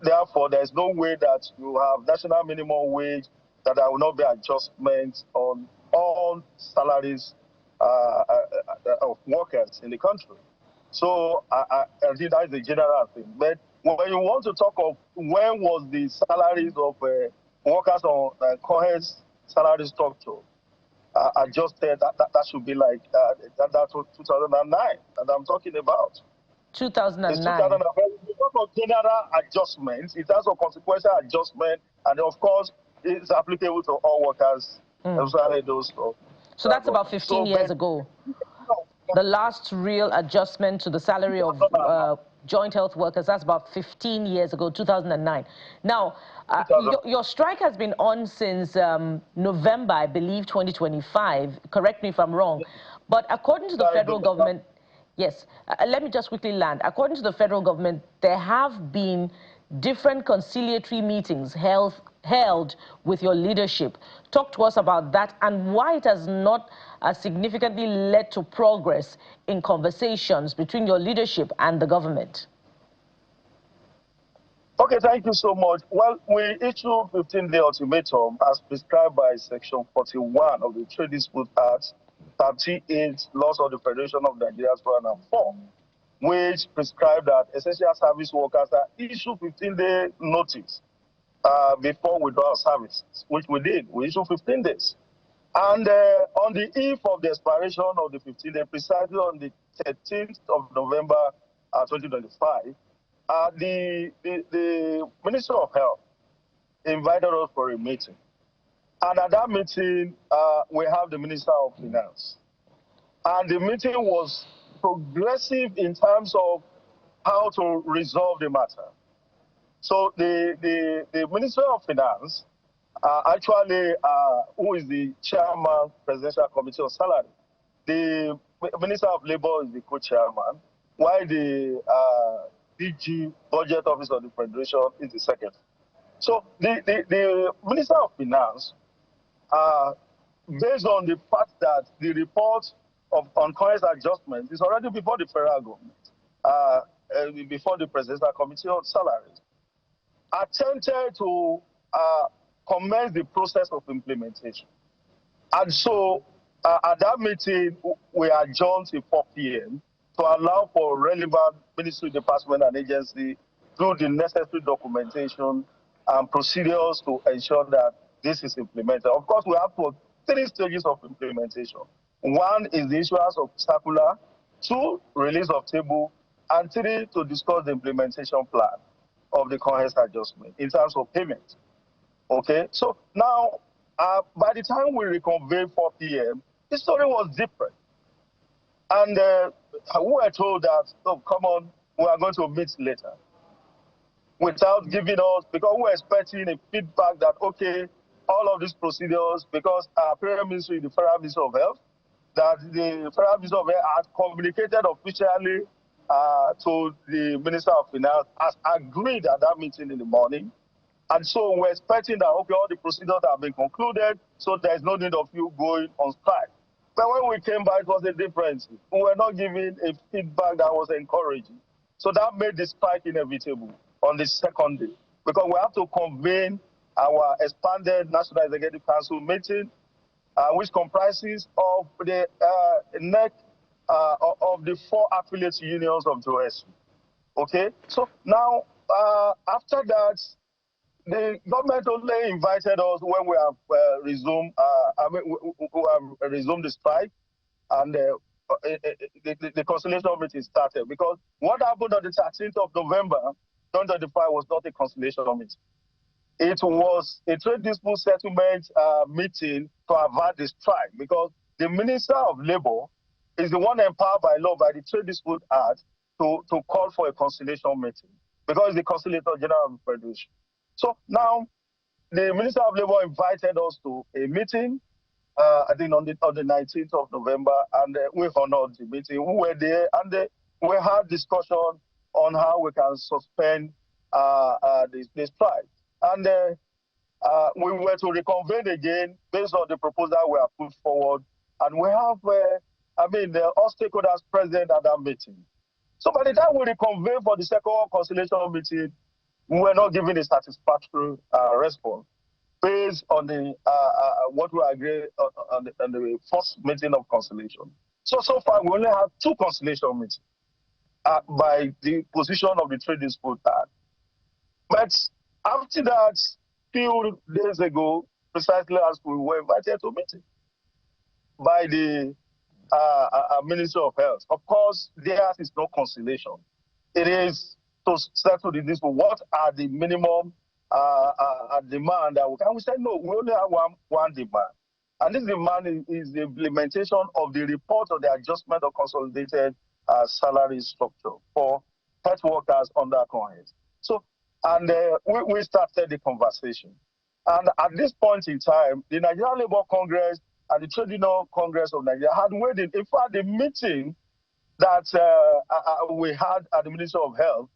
Therefore, there's no way that you have national minimum wage that there will not be adjustments on all salaries of workers in the country. So I think that's the general thing. But when you want to talk of when was the salaries of workers on COHES salary structure adjusted, that should be like that's 2009 that I'm talking about. 2009. It's 2009. Because of general adjustments, it has a consequential adjustment, and of course, it's applicable to all workers, especially those. So that's about 15 years ago. The last real adjustment to the salary of joint health workers, that's about 15 years ago, 2009. Now, your strike has been on since November, I believe, 2025. Correct me if I'm wrong. But according to the federal government, yes, let me just quickly land. According to the federal government, there have been different conciliatory meetings held with your leadership. Talk to us about that and why it has not significantly led to progress in conversations between your leadership and the government. Okay, thank you so much. Well, we issued 15-day ultimatum as prescribed by Section 41 of the Trade Dispute Act, 38 Laws of the Federation of Nigeria 2004, which prescribed that essential service workers are issued 15-day notice before withdrawal services, which we did. We issued 15 days. And on the eve of the expiration of the 15-day, precisely on the 13th of November 2025, the Minister of Health invited us for a meeting. And at that meeting, we have the Minister of Finance. And the meeting was progressive in terms of how to resolve the matter. So the Minister of Finance, actually, who is the chairman, Presidential Committee on Salary, the Minister of Labor is the co-chairman, while the DG, Budget Office of the Federation, is the secretary. So the Minister of Finance, based on the fact that the report on COHES adjustment is already before the federal government, before the Presidential Committee on Salaries, attempted to commence the process of implementation. And so at that meeting, we adjourned till 4 p.m. to allow for relevant ministry, department, and agency do the necessary documentation and procedures to ensure that this is implemented. Of course, we have 3 stages of implementation. 1 is the issuance of circular, 2, release of table, and 3, to discuss the implementation plan of the COHES adjustment in terms of payment. Okay, so now, by the time we reconvened 4 p.m., the story was different. And we were told that, oh, come on, we are going to meet later. Without giving us, because we were expecting a feedback that, okay, all of these procedures, because our parent ministry, the Federal Ministry of Health, that the Federal Ministry of Health had communicated officially to the Minister of Finance, as agreed at that meeting in the morning. And so we're expecting that, okay, all the procedures have been concluded, so there's no need of you going on strike. But when we came back, it was a difference. We were not giving a feedback that was encouraging. So that made the strike inevitable on the second day, because we have to convene our expanded National Executive Council meeting, which comprises of the neck of the 4 affiliate unions of JOHESU. Okay, so now after that, the government only invited us when we have resumed. We have resumed the strike, and the conciliation meeting started, because what happened on the 13th of November 2025 was not a conciliation meeting. It was a trade dispute settlement meeting to avert the strike, because the Minister of Labour is the one empowered by law, by the Trade Dispute Act, to call for a conciliation meeting, because it's the Conciliator General of the Federation. So now, the Minister of Labour invited us to a meeting, I think on the 19th of November, and we honored the meeting. We were there, and we had discussion on how we can suspend the strike. And we were to reconvene again based on the proposal we have put forward. And we have, all stakeholders present at that meeting. So by the time we reconvene for the second conciliation meeting, we were not given a satisfactory response based on the what we agreed on the first meeting of conciliation. So far, we only have 2 conciliation meetings by the position of the Trade Dispute Act. But after that, few days ago, precisely as we were invited to a meeting by the Ministry of Health. Of course, theirs is no conciliation. It is to settle the dispute. What are the minimum demand that we can? We said no. We only have one demand, and this demand is the implementation of the report of the adjustment of consolidated salary structure for health workers under CONHED. So, and we started the conversation. And at this point in time, the Nigerian Labour Congress and the Trade Union Congress of Nigeria had waited. In fact, the meeting that we had at the Ministry of Health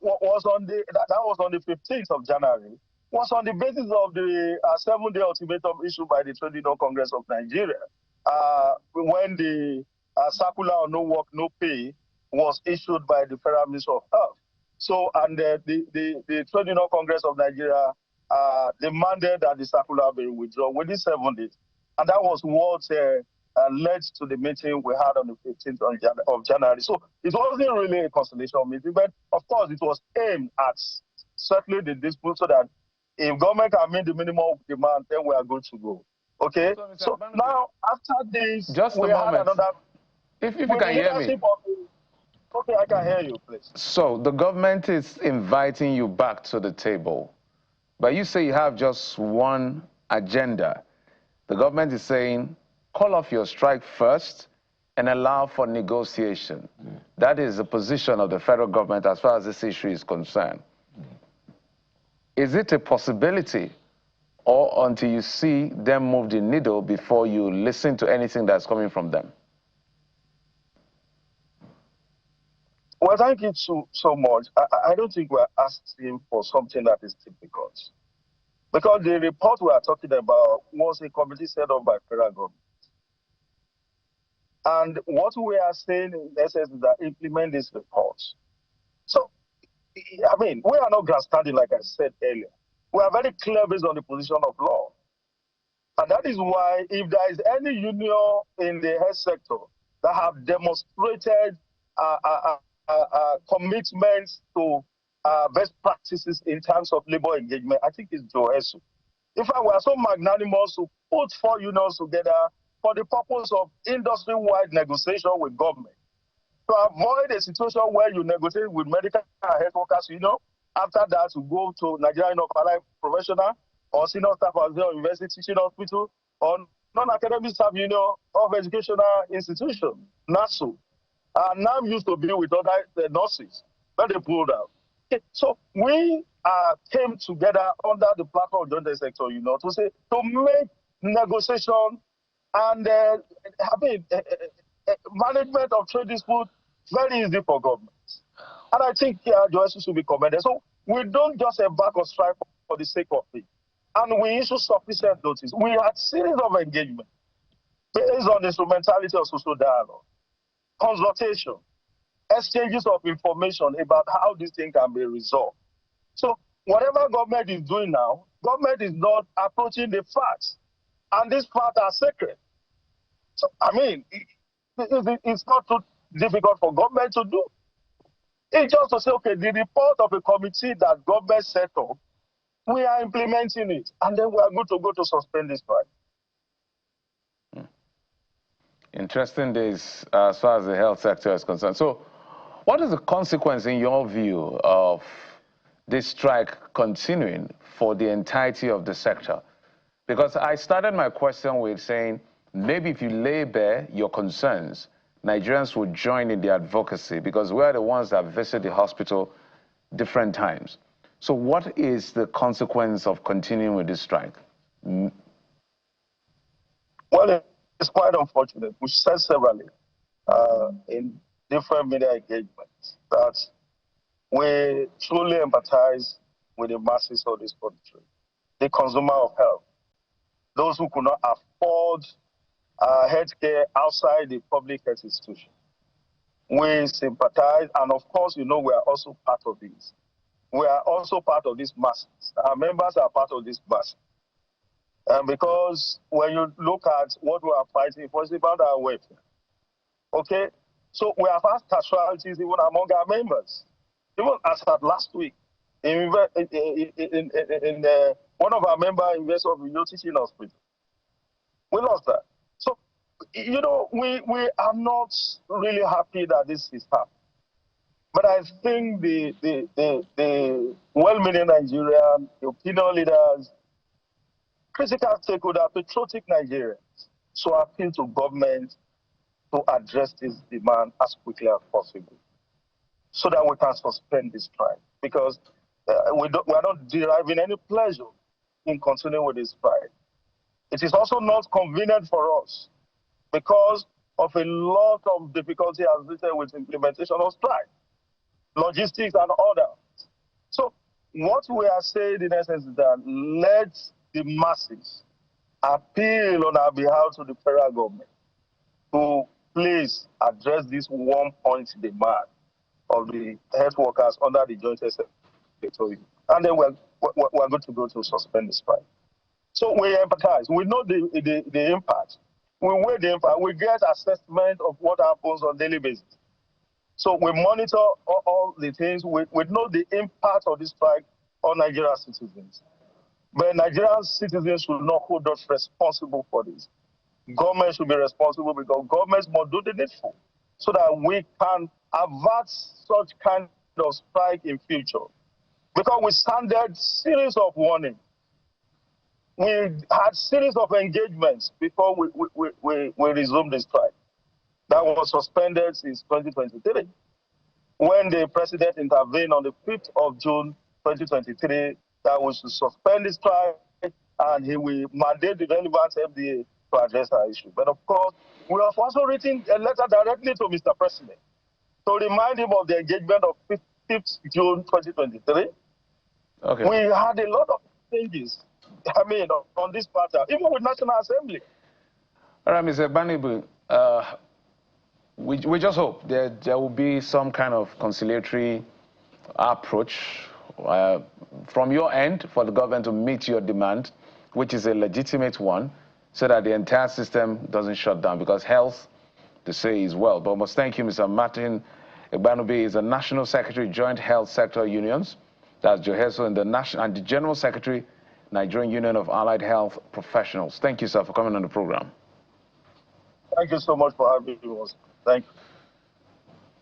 was on the 15th of January, was on the basis of the 7-day ultimatum issued by the Trade Union Congress of Nigeria, when the circular on no work, no pay was issued by the Federal Ministry of Health. So, and the Trade Union Congress of Nigeria demanded that the circular be withdrawn within 7 days. And that was what led to the meeting we had on the 15th of January. So it wasn't really a conciliation meeting, but of course it was aimed at settling the dispute so that if government can meet the minimum demand, then we are good to go. Okay? So now, after this, just we had another... If you can hear me. Okay, I can hear you, please. So the government is inviting you back to the table, but you say you have just one agenda. The government is saying, call off your strike first and allow for negotiation. That is the position of the federal government as far as this issue is concerned. Is it a possibility, or until you see them move the needle before you listen to anything that's coming from them? Well, thank you so much. I don't think we're asking for something that is difficult, because the report we are talking about was a committee set up by federal government. And what we are saying in essence is that implement this report. So, I mean, we are not grandstanding, like I said earlier. We are very clear based on the position of law. And that is why if there is any union in the health sector that have demonstrated commitments to best practices in terms of labor engagement, I think it's JOHESU. In fact, we are so magnanimous to put 4 unions together for the purpose of industry-wide negotiation with government, to avoid a situation where you negotiate with medical and health workers union, after that to go to Nigerian Allied Professional or senior staff at the university teaching hospital or non-academic staff union of educational institution, NASU. NAM used to be with other nurses, but they pulled out. Okay, so we came together under the platform of joint sector, to say, to make negotiation and management of trade dispute very easy for government. And I think JOHESU should be commended. So we don't just embark on strike for the sake of it. And we issue sufficient notice. We had series of engagement based on the instrumentality of social dialogue, consultation, exchanges of information about how this thing can be resolved. So whatever government is doing now, government is not approaching the facts. And these facts are sacred. So, I mean, it's not too difficult for government to do. It's just to say, okay, the report of a committee that government set up, we are implementing it, and then we are good to go to suspend this strike. Interesting days as far as the health sector is concerned. So what is the consequence, in your view, of this strike continuing for the entirety of the sector? Because I started my question with saying, maybe if you lay bare your concerns, Nigerians would join in the advocacy, because we're the ones that visit the hospital different times. So what is the consequence of continuing with this strike? Well, it's quite unfortunate. We said severally in different media engagements that we truly empathize with the masses of this country, the consumer of health, those who could not afford healthcare outside the public health institution. We sympathize, and of course, we are also part of this. We are also part of this masses. Our members are part of this mass. Because when you look at what we are fighting for, it's about our welfare. Okay? So we have had casualties even among our members. Even as at last week, one of our members invested in the teaching hospital. We lost that. So, we are not really happy that this is happening. But I think the well-meaning Nigerian, the opinion leaders, critical stakeholders, patriotic Nigerians, so appeal to government to address this demand as quickly as possible, so that we can suspend this strike. Because we are not deriving any pleasure in continuing with this strike. It is also not convenient for us because of a lot of difficulty associated with implementation of strike, logistics and others. So what we are saying in essence is that let the masses appeal on our behalf to the federal government to please address this 1 point demand of the health workers under the joint secretary. And then we're good to go to suspend the strike. So we empathize. We know the impact. We weigh the impact. We get assessment of what happens on a daily basis. So we monitor all the things. We know the impact of this strike on Nigerian citizens. But Nigerian citizens should not hold us responsible for this. Government should be responsible, because governments must do the needful so that we can avert such kind of strike in future. Because we sounded series of warnings. We had series of engagements before we resumed the strike. That was suspended since 2023. When the president intervened on the 5th of June 2023, that was to suspend the strike, and he will mandate the relevant FDA to address our issue. But of course, we have also written a letter directly to Mr. President to remind him of the engagement of 5th June 2023. Okay. We had a lot of changes, on this matter, even with National Assembly. All right, Mr. Banibu, we just hope there will be some kind of conciliatory approach from your end for the government to meet your demand, which is a legitimate one, so that the entire system doesn't shut down, because health, they say, is wealth. But I must thank you, Mr. Martin Igbanubi is the National Secretary, Joint Health Sector Unions, that's JOHESU, and the General Secretary, Nigerian Union of Allied Health Professionals. Thank you, sir, for coming on the program. Thank you so much for having us. Thank you.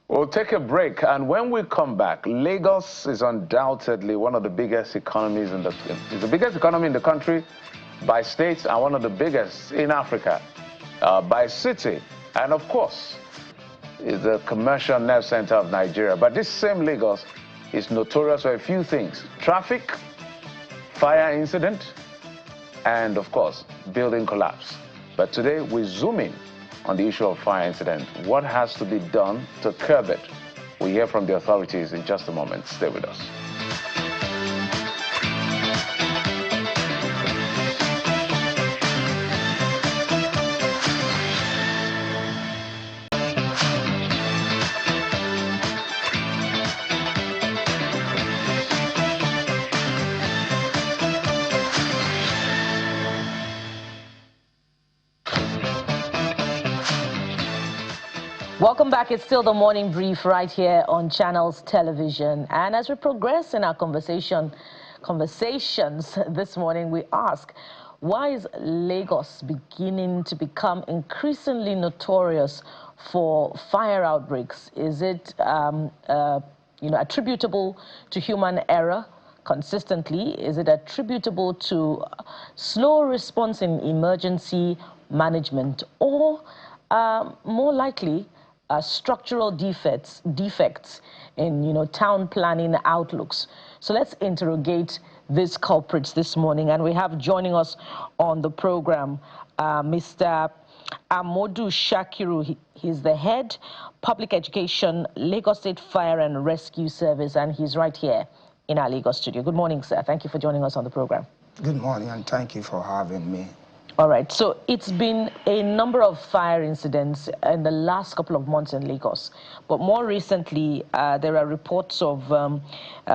We'll take a break, and when we come back, Lagos is undoubtedly one of the biggest economies it's the biggest economy in the country by state, and one of the biggest in Africa by city, and of course is the commercial nerve center of Nigeria. But this same Lagos is notorious for a few things: traffic, fire incident, and of course building collapse. But today we zoom in on the issue of fire incident. What has to be done to curb it? We hear from the authorities in just a moment. Stay with us. Welcome back. It's still the morning brief right here on Channels Television. And as we progress in our conversations this morning, we ask, why is Lagos beginning to become increasingly notorious for fire outbreaks? Is it attributable to human error consistently? Is it attributable to slow response in emergency management, or more likely structural defects in town planning outlooks? So let's interrogate these culprits this morning, and we have joining us on the program Mr. Amodu Shakiru. He's the head public education, Lagos State Fire and Rescue Service, and he's right here in our Lagos studio. Good morning, sir. Thank you for joining us on the program. Good morning, and thank you for having me. All right, so it's been a number of fire incidents in the last couple of months in Lagos, but more recently there are reports of a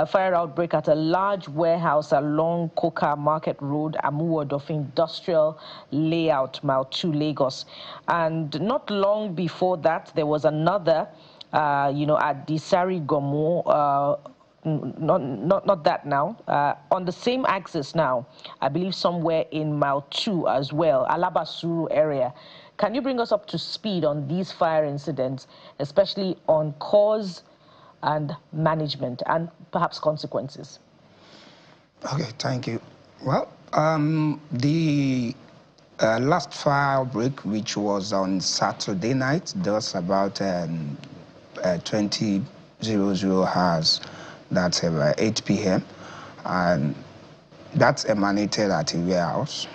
fire outbreak at a large warehouse along Coca Market Road, Amuwood of Industrial Layout, Mile 2, Lagos. And not long before that, there was another, at the Sari Gomo, not that now, on the same axis now, I believe somewhere in Mile 2 as well, Alabasuru area. Can you bring us up to speed on these fire incidents, especially on cause and management and perhaps consequences? Okay, thank you. Well, the last fire outbreak, which was on Saturday night, there was about 20:00 hours. That's about 8 p.m. and that's emanated at a warehouse,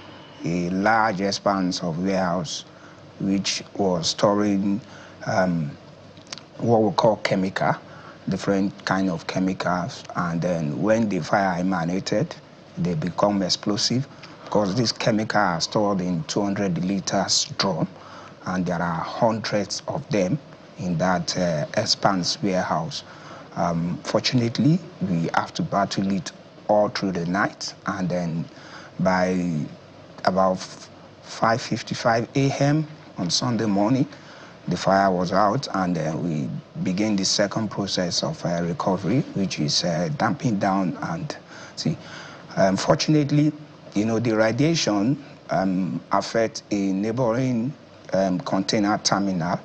a large expanse of warehouse, which was storing what we call chemical, different kind of chemicals. And then when the fire emanated, they become explosive because these chemicals are stored in 200 liters drum, and there are hundreds of them in that expanse warehouse. Fortunately, we have to battle it all through the night, and then by about 5:55 a.m. on Sunday morning, the fire was out, and then we begin the second process of recovery, which is damping down. And see, fortunately, the radiation affects a neighboring container terminal.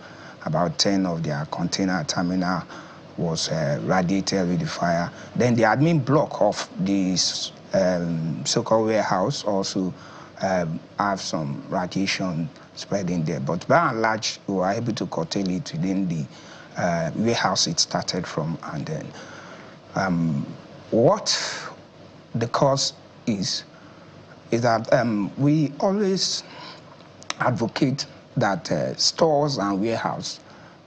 About 10 of their container terminal was radiated with the fire. Then the admin block of this so-called warehouse also have some radiation spreading there. But by and large, we were able to curtail it within the warehouse it started from. And then what the cause is that we always advocate that stores and warehouses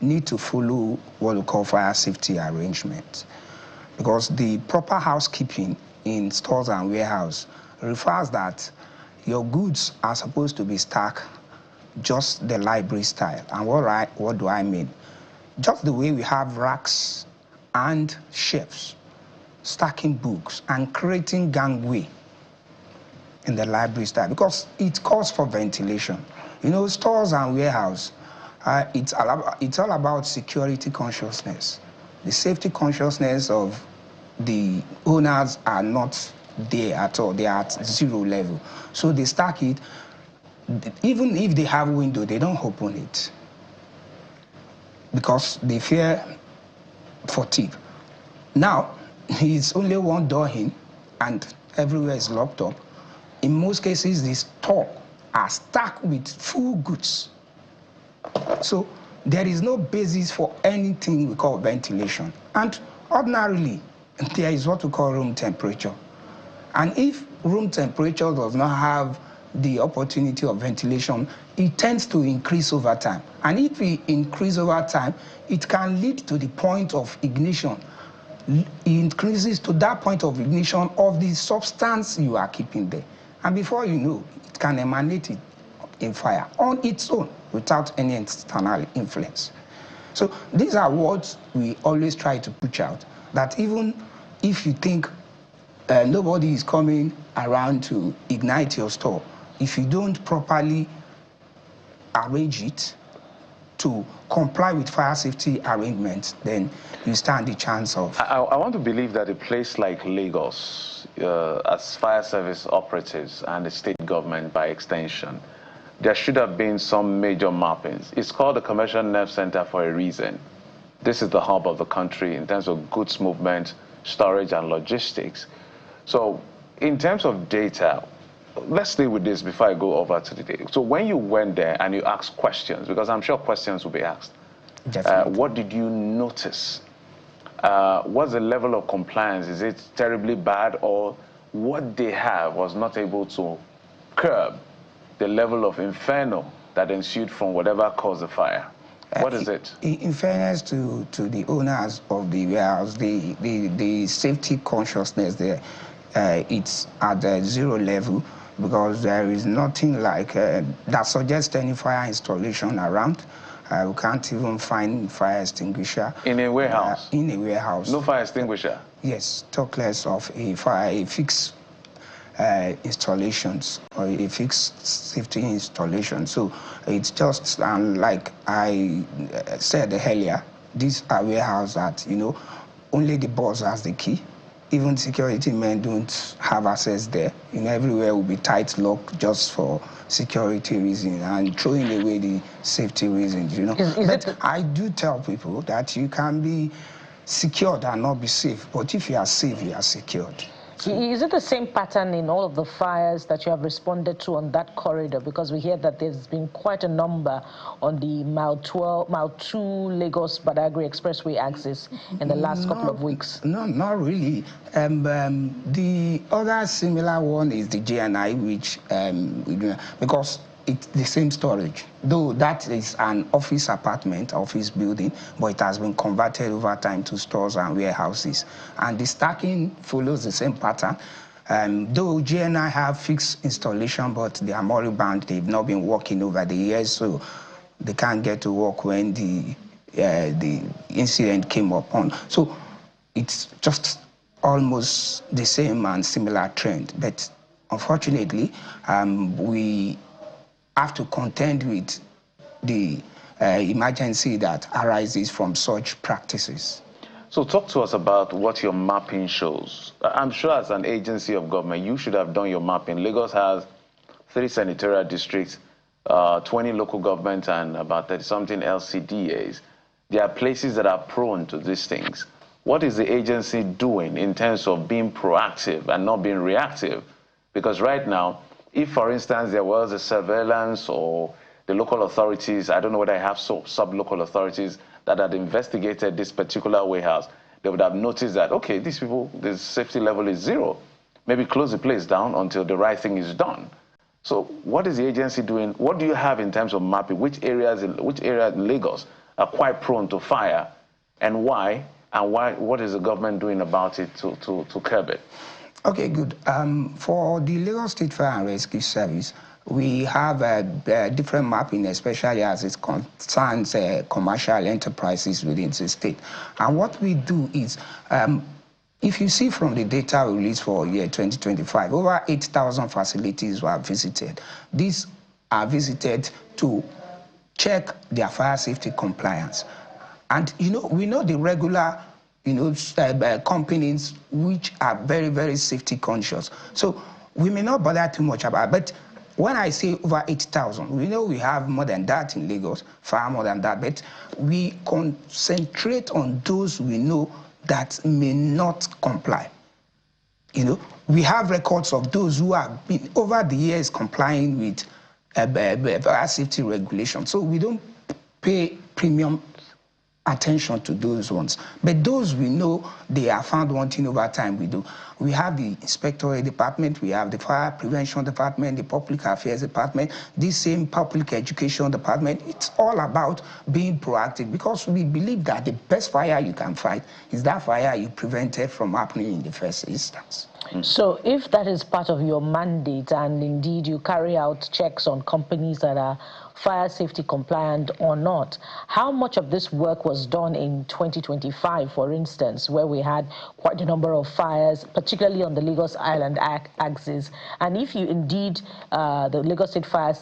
need to follow what we call fire safety arrangements, because the proper housekeeping in stores and warehouses refers that your goods are supposed to be stacked just the library style. And what do I mean? Just the way we have racks and shelves, stacking books and creating gangway in the library style, because it calls for ventilation. Stores and warehouses, it's all about security consciousness. The safety consciousness of the owners are not there at all. They are at zero level. So they stack it. Even if they have window, they don't open it because they fear for thief. Now, it's only one door in and everywhere is locked up. In most cases, the store are stacked with full goods. So there is no basis for anything we call ventilation. And ordinarily, there is what we call room temperature. And if room temperature does not have the opportunity of ventilation, it tends to increase over time. And if it increases over time, it can lead to the point of ignition. It increases to that point of ignition of the substance you are keeping there. And before you know, it can emanate in fire on its own without any external influence. So these are what we always try to push out, that even if you think nobody is coming around to ignite your store, if you don't properly arrange it to comply with fire safety arrangements, then you stand the chance of... I want to believe that a place like Lagos, as fire service operatives and the state government by extension, there should have been some major mappings. It's called the Commercial Nerve Center for a reason. This is the hub of the country in terms of goods movement, storage, and logistics. So in terms of data, let's stay with this before I go over to the data. So when you went there and you asked questions, because I'm sure questions will be asked, what did you notice? What's the level of compliance? Is it terribly bad, or what they have was not able to curb the level of inferno that ensued from whatever caused the fire? What is it? In fairness to the owners of the warehouse, the safety consciousness there, it's at the zero level, because there is nothing like that suggests any fire installation around. We can't even find fire extinguisher. In a warehouse? In a warehouse. No fire extinguisher? Yes, talk less of a fixed installations or a fixed safety installation. So it's just like I said earlier, these are warehouses that, you know, only the boss has the key. Even security men don't have access there. You know, everywhere will be tight locked just for security reasons and throwing away the safety reasons, you know. But I do tell people that you can be secured and not be safe, but if you are safe, you are secured. Is it the same pattern in all of the fires that you have responded to on that corridor? Because we hear that there's been quite a number on the Mile 2 Lagos-Badagry Expressway axis in the last couple of weeks. No, not really. The other similar one is the GNI, which, because it's the same storage, though that is an office building, but it has been converted over time to stores and warehouses. And the stacking follows the same pattern. Though GNI have fixed installation, but they are moribund, they've not been working over the years, so they can't get to work when the incident came upon. So it's just almost the same and similar trend. But unfortunately, we have to contend with the emergency that arises from such practices. So talk to us about what your mapping shows. I'm sure as an agency of government, you should have done your mapping. Lagos has 3 senatorial districts, 20 local governments, and about 30-something LCDAs. There are places that are prone to these things. What is the agency doing in terms of being proactive and not being reactive? Because right now, if, for instance, there was a surveillance or the local authorities, I don't know whether I have sub-local authorities that had investigated this particular warehouse, they would have noticed that, okay, these people, the safety level is 0. Maybe close the place down until the right thing is done. So what is the agency doing? What do you have in terms of mapping? Which areas in Lagos are quite prone to fire, and why? And what is the government doing about it to curb it? Okay, good. For the Lagos State Fire and Rescue Service, we have a different mapping, especially as it concerns commercial enterprises within the state. And what we do is, if you see from the data released for year 2025, over 8,000 facilities were visited. These are visited to check their fire safety compliance. And, you know, we know the regular companies which are very, very safety conscious. So we may not bother too much about it. But when I say over 8,000, we know we have more than that in Lagos, far more than that. But we concentrate on those we know that may not comply. You know, we have records of those who have been over the years complying with fire safety regulations. So we don't pay premium attention to those ones. But those we know they are found wanting over time, we do. We have the inspectorate department, we have the fire prevention department, the public affairs department, this same public education department. It's all about being proactive, because we believe that the best fire you can fight is that fire you prevented from happening in the first instance. So if that is part of your mandate and indeed you carry out checks on companies that are fire safety compliant or not, how much of this work was done in 2025, for instance, where we had quite a number of fires, particularly on the Lagos Island axis? And if you indeed, the Lagos State Fire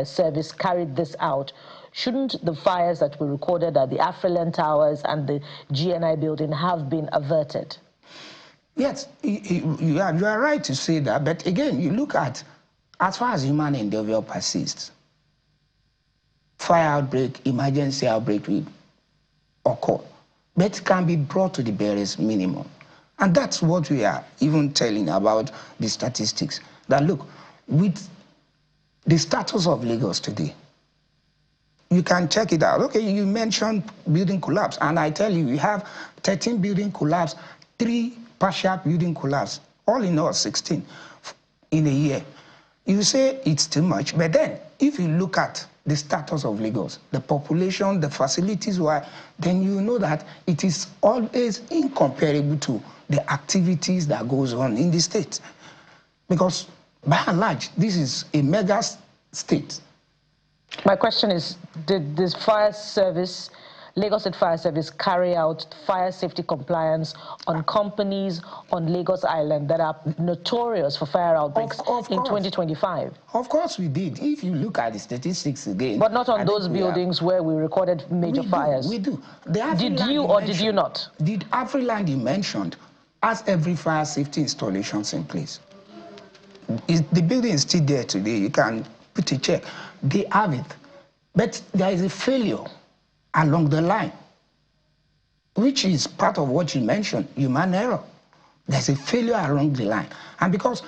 Service carried this out, shouldn't the fires that were recorded at the Afriland Towers and the GNI building have been averted? Yes, you are right to say that, but again, you look at, as far as human endeavor persists, fire outbreak, emergency outbreak will occur, but can be brought to the barest minimum. And that's what we are even telling about the statistics. That look, with the status of Lagos today, you can check it out. Okay, you mentioned building collapse, and I tell you, we have 13 building collapse, 3 partial building collapse, all in all 16 in a year. You say it's too much, but then if you look at the status of Lagos, the population, the facilities, then you know that it is always incomparable to the activities that goes on in the state. Because by and large, this is a mega state. My question is, did this fire service, Lagos State Fire Service, carry out fire safety compliance on companies on Lagos Island that are notorious for fire outbreaks in 2025? Of course we did. If you look at the statistics again. But not on those buildings where we recorded major fires. We do. Did you or did you not? Did Afriland you mentioned has every fire safety installations in place? The building is still there today. You can put a check. They have it. But there is a failure along the line, which is part of what you mentioned, human error. There's a failure along the line. And because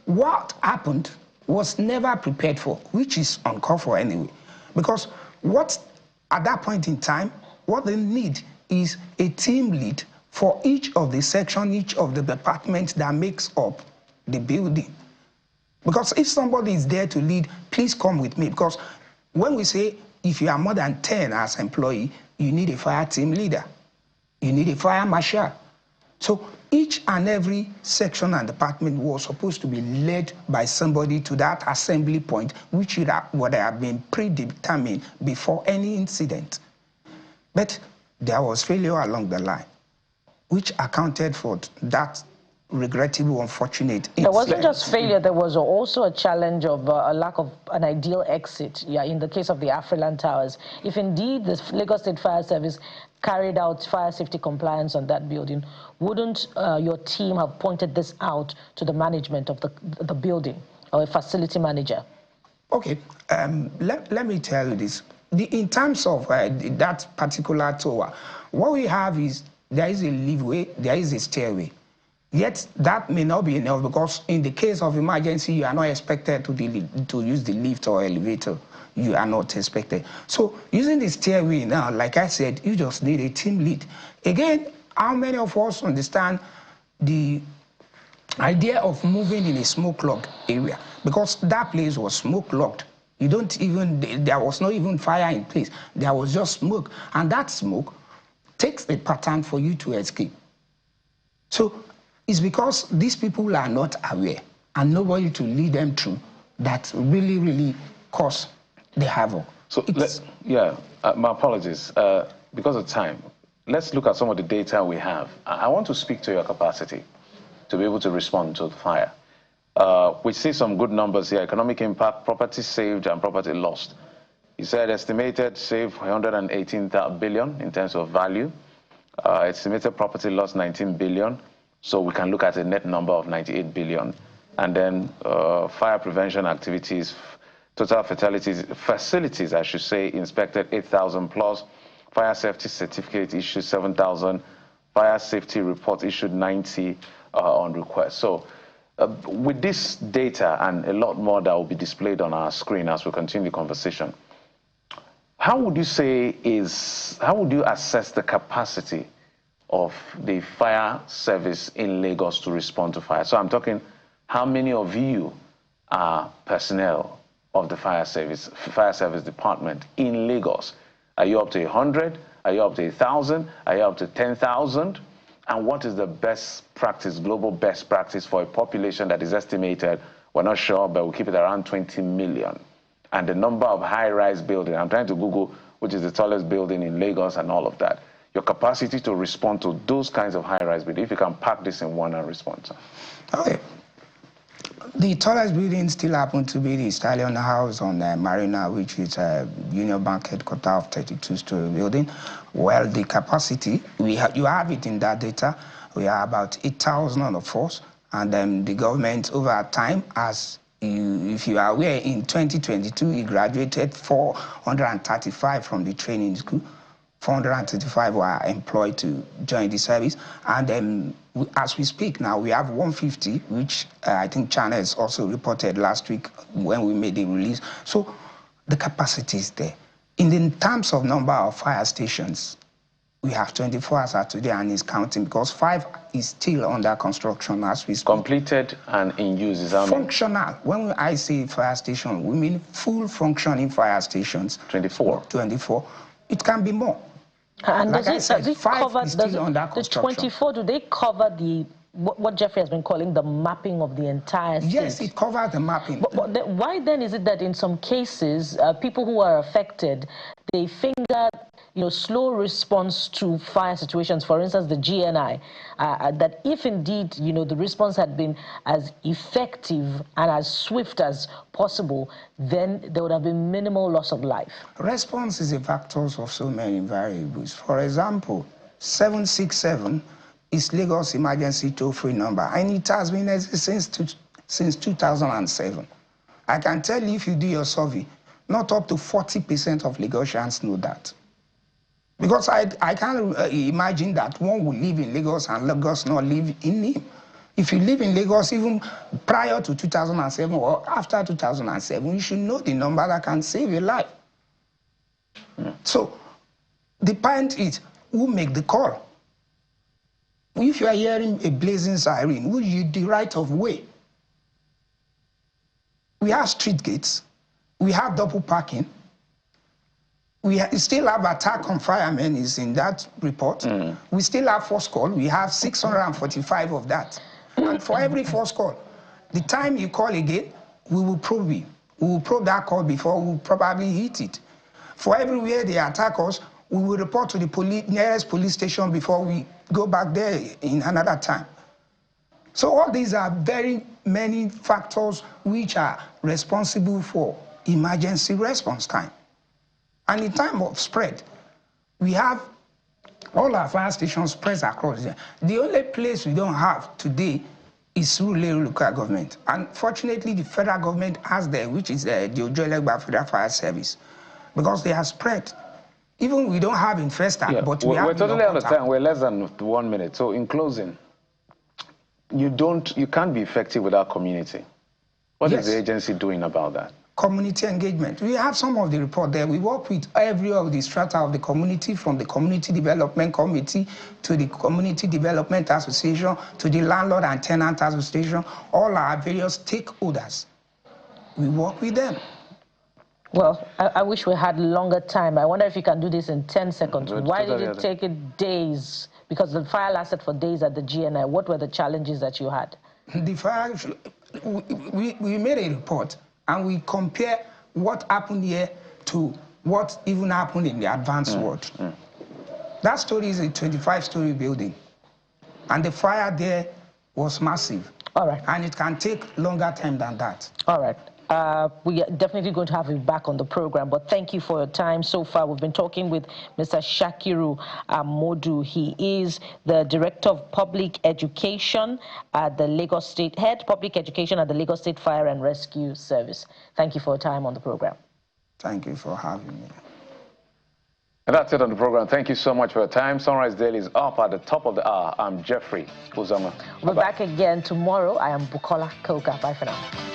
what happened was never prepared for, which is uncalled for anyway. Because what, at that point in time, what they need is a team lead for each of the section, each of the departments that makes up the building. Because if somebody is there to lead, please come with me. Because when we say if you are more than 10 as employee, you need a fire team leader. You need a fire marshal. So each and every section and department was supposed to be led by somebody to that assembly point, which would have been predetermined before any incident. But there was failure along the line, which accounted for that regrettable, unfortunate incident. There wasn't just failure, there was also a challenge of a lack of an ideal exit, in the case of the Afriland Towers. If indeed the Lagos State Fire Service carried out fire safety compliance on that building, wouldn't your team have pointed this out to the management of the building or a facility manager? Okay, let me tell you this. In terms of that particular tower, what we have is there is a leeway, there is a stairway. Yet that may not be enough because in the case of emergency, you are not expected to use the lift or elevator. You are not expected. So using the stairway now, like I said, you just need a team lead. Again, how many of us understand the idea of moving in a smoke-locked area? Because that place was smoke-locked. There was not even fire in place. There was just smoke. And that smoke takes a pattern for you to escape. So it's because these people are not aware and nobody to lead them through that really cause the havoc. So, my apologies. Because of time, let's look at some of the data we have. I want to speak to your capacity to be able to respond to the fire. We see some good numbers here: economic impact, property saved and property lost. You said estimated save 118 billion in terms of value. Estimated property lost 19 billion. So we can look at a net number of 98 billion. And then fire prevention activities, total facilities, I should say, inspected 8,000 plus. Fire safety certificate issued 7,000. Fire safety report issued 90 on request. So with this data and a lot more that will be displayed on our screen as we continue the conversation, how would you assess the capacity of the fire service in Lagos to respond to fire? So I'm talking, how many of you are personnel of the fire service department in Lagos? Are you up to 100? Are you up to 1,000? Are you up to 10,000? And what is the best practice, global best practice for a population that is estimated, we're not sure, but we'll keep it around 20 million. And the number of high-rise buildings, I'm trying to Google which is the tallest building in Lagos and all of that. Your capacity to respond to those kinds of high-rise buildings, if you can pack this in one and respond. Okay. The tallest building still happens to be the Stallion House on Marina, which is a Union Bank headquarters of 32-story building. Well, the capacity, you have it in that data. We are about 8,000 of us, and then the government over time, if you are aware, in 2022, we graduated 435 from the training school. 435 were employed to join the service, and as we speak now, we have 150, which I think China has also reported last week when we made the release. So the capacity is there. In terms of number of fire stations, we have 24 as of today, and it's counting because 5 is still under construction as we speak. Completed and in use, is that functional. When I say fire station, we mean full functioning fire stations. 24. 24. It can be more. And like does it cover the 24? Do they cover what Jeffrey has been calling the mapping of the entire state? Yes, it covers the mapping. But why then is it that in some cases, people who are affected, they finger, slow response to fire situations, for instance, the GNI, that if indeed, the response had been as effective and as swift as possible, then there would have been minimal loss of life? Response is a factor of so many variables. For example, 767 is Lagos emergency toll-free number, and it has been since 2007. I can tell you, if you do your survey, not up to 40% of Lagosians know that. Because I can't imagine that one will live in Lagos and Lagos not live in him. If you live in Lagos, even prior to 2007 or after 2007, you should know the number that can save your life. So the point is, who make the call? If you are hearing a blazing siren, who you the right of way? We have street gates. We have double parking. We still have attack on firemen is in that report. We still have force call. We have 645 of that. And for every force call, the time you call again, we will probe you. We will probe that call before we will probably hit it. For everywhere they attack us, we will report to the nearest police station before we go back there in another time. So all these are very many factors which are responsible for emergency response time. And in time of spread, we have all our fire stations spread across there. The only place we don't have today is through local government. Unfortunately, the federal government has there, which is the JOHESU Federal Fire Service, because they are spread. Even we don't have infested, but we have. We totally understand. We're less than 1 minute. So in closing, you can't be effective without community. What is the agency doing about that? Community engagement. We have some of the report there. We work with every of the strata of the community, from the Community Development Committee to the Community Development Association to the Landlord and Tenant Association, all our various stakeholders. We work with them. Well, I wish we had longer time. I wonder if you can do this in 10 seconds. Why did it take it days? Because the fire lasted for days at the GNI. What were the challenges that you had? The fire, we made a report, and we compare what happened here to what even happened in the advanced world. That story is a 25-story building, and the fire there was massive. All right. And it can take longer time than that. All right. We are definitely going to have you back on the program, but thank you for your time. So far, we've been talking with Mr. Shakiru Modu. He is the Director of Public Education at the Lagos State, Head Public Education at the Lagos State Fire and Rescue Service. Thank you for your time on the program. Thank you for having me. And that's it on the program. Thank you so much for your time. Sunrise Daily is up at the top of the hour. I'm Jeffrey Uzama. We'll be back again tomorrow. I am Bukola Koka. Bye for now.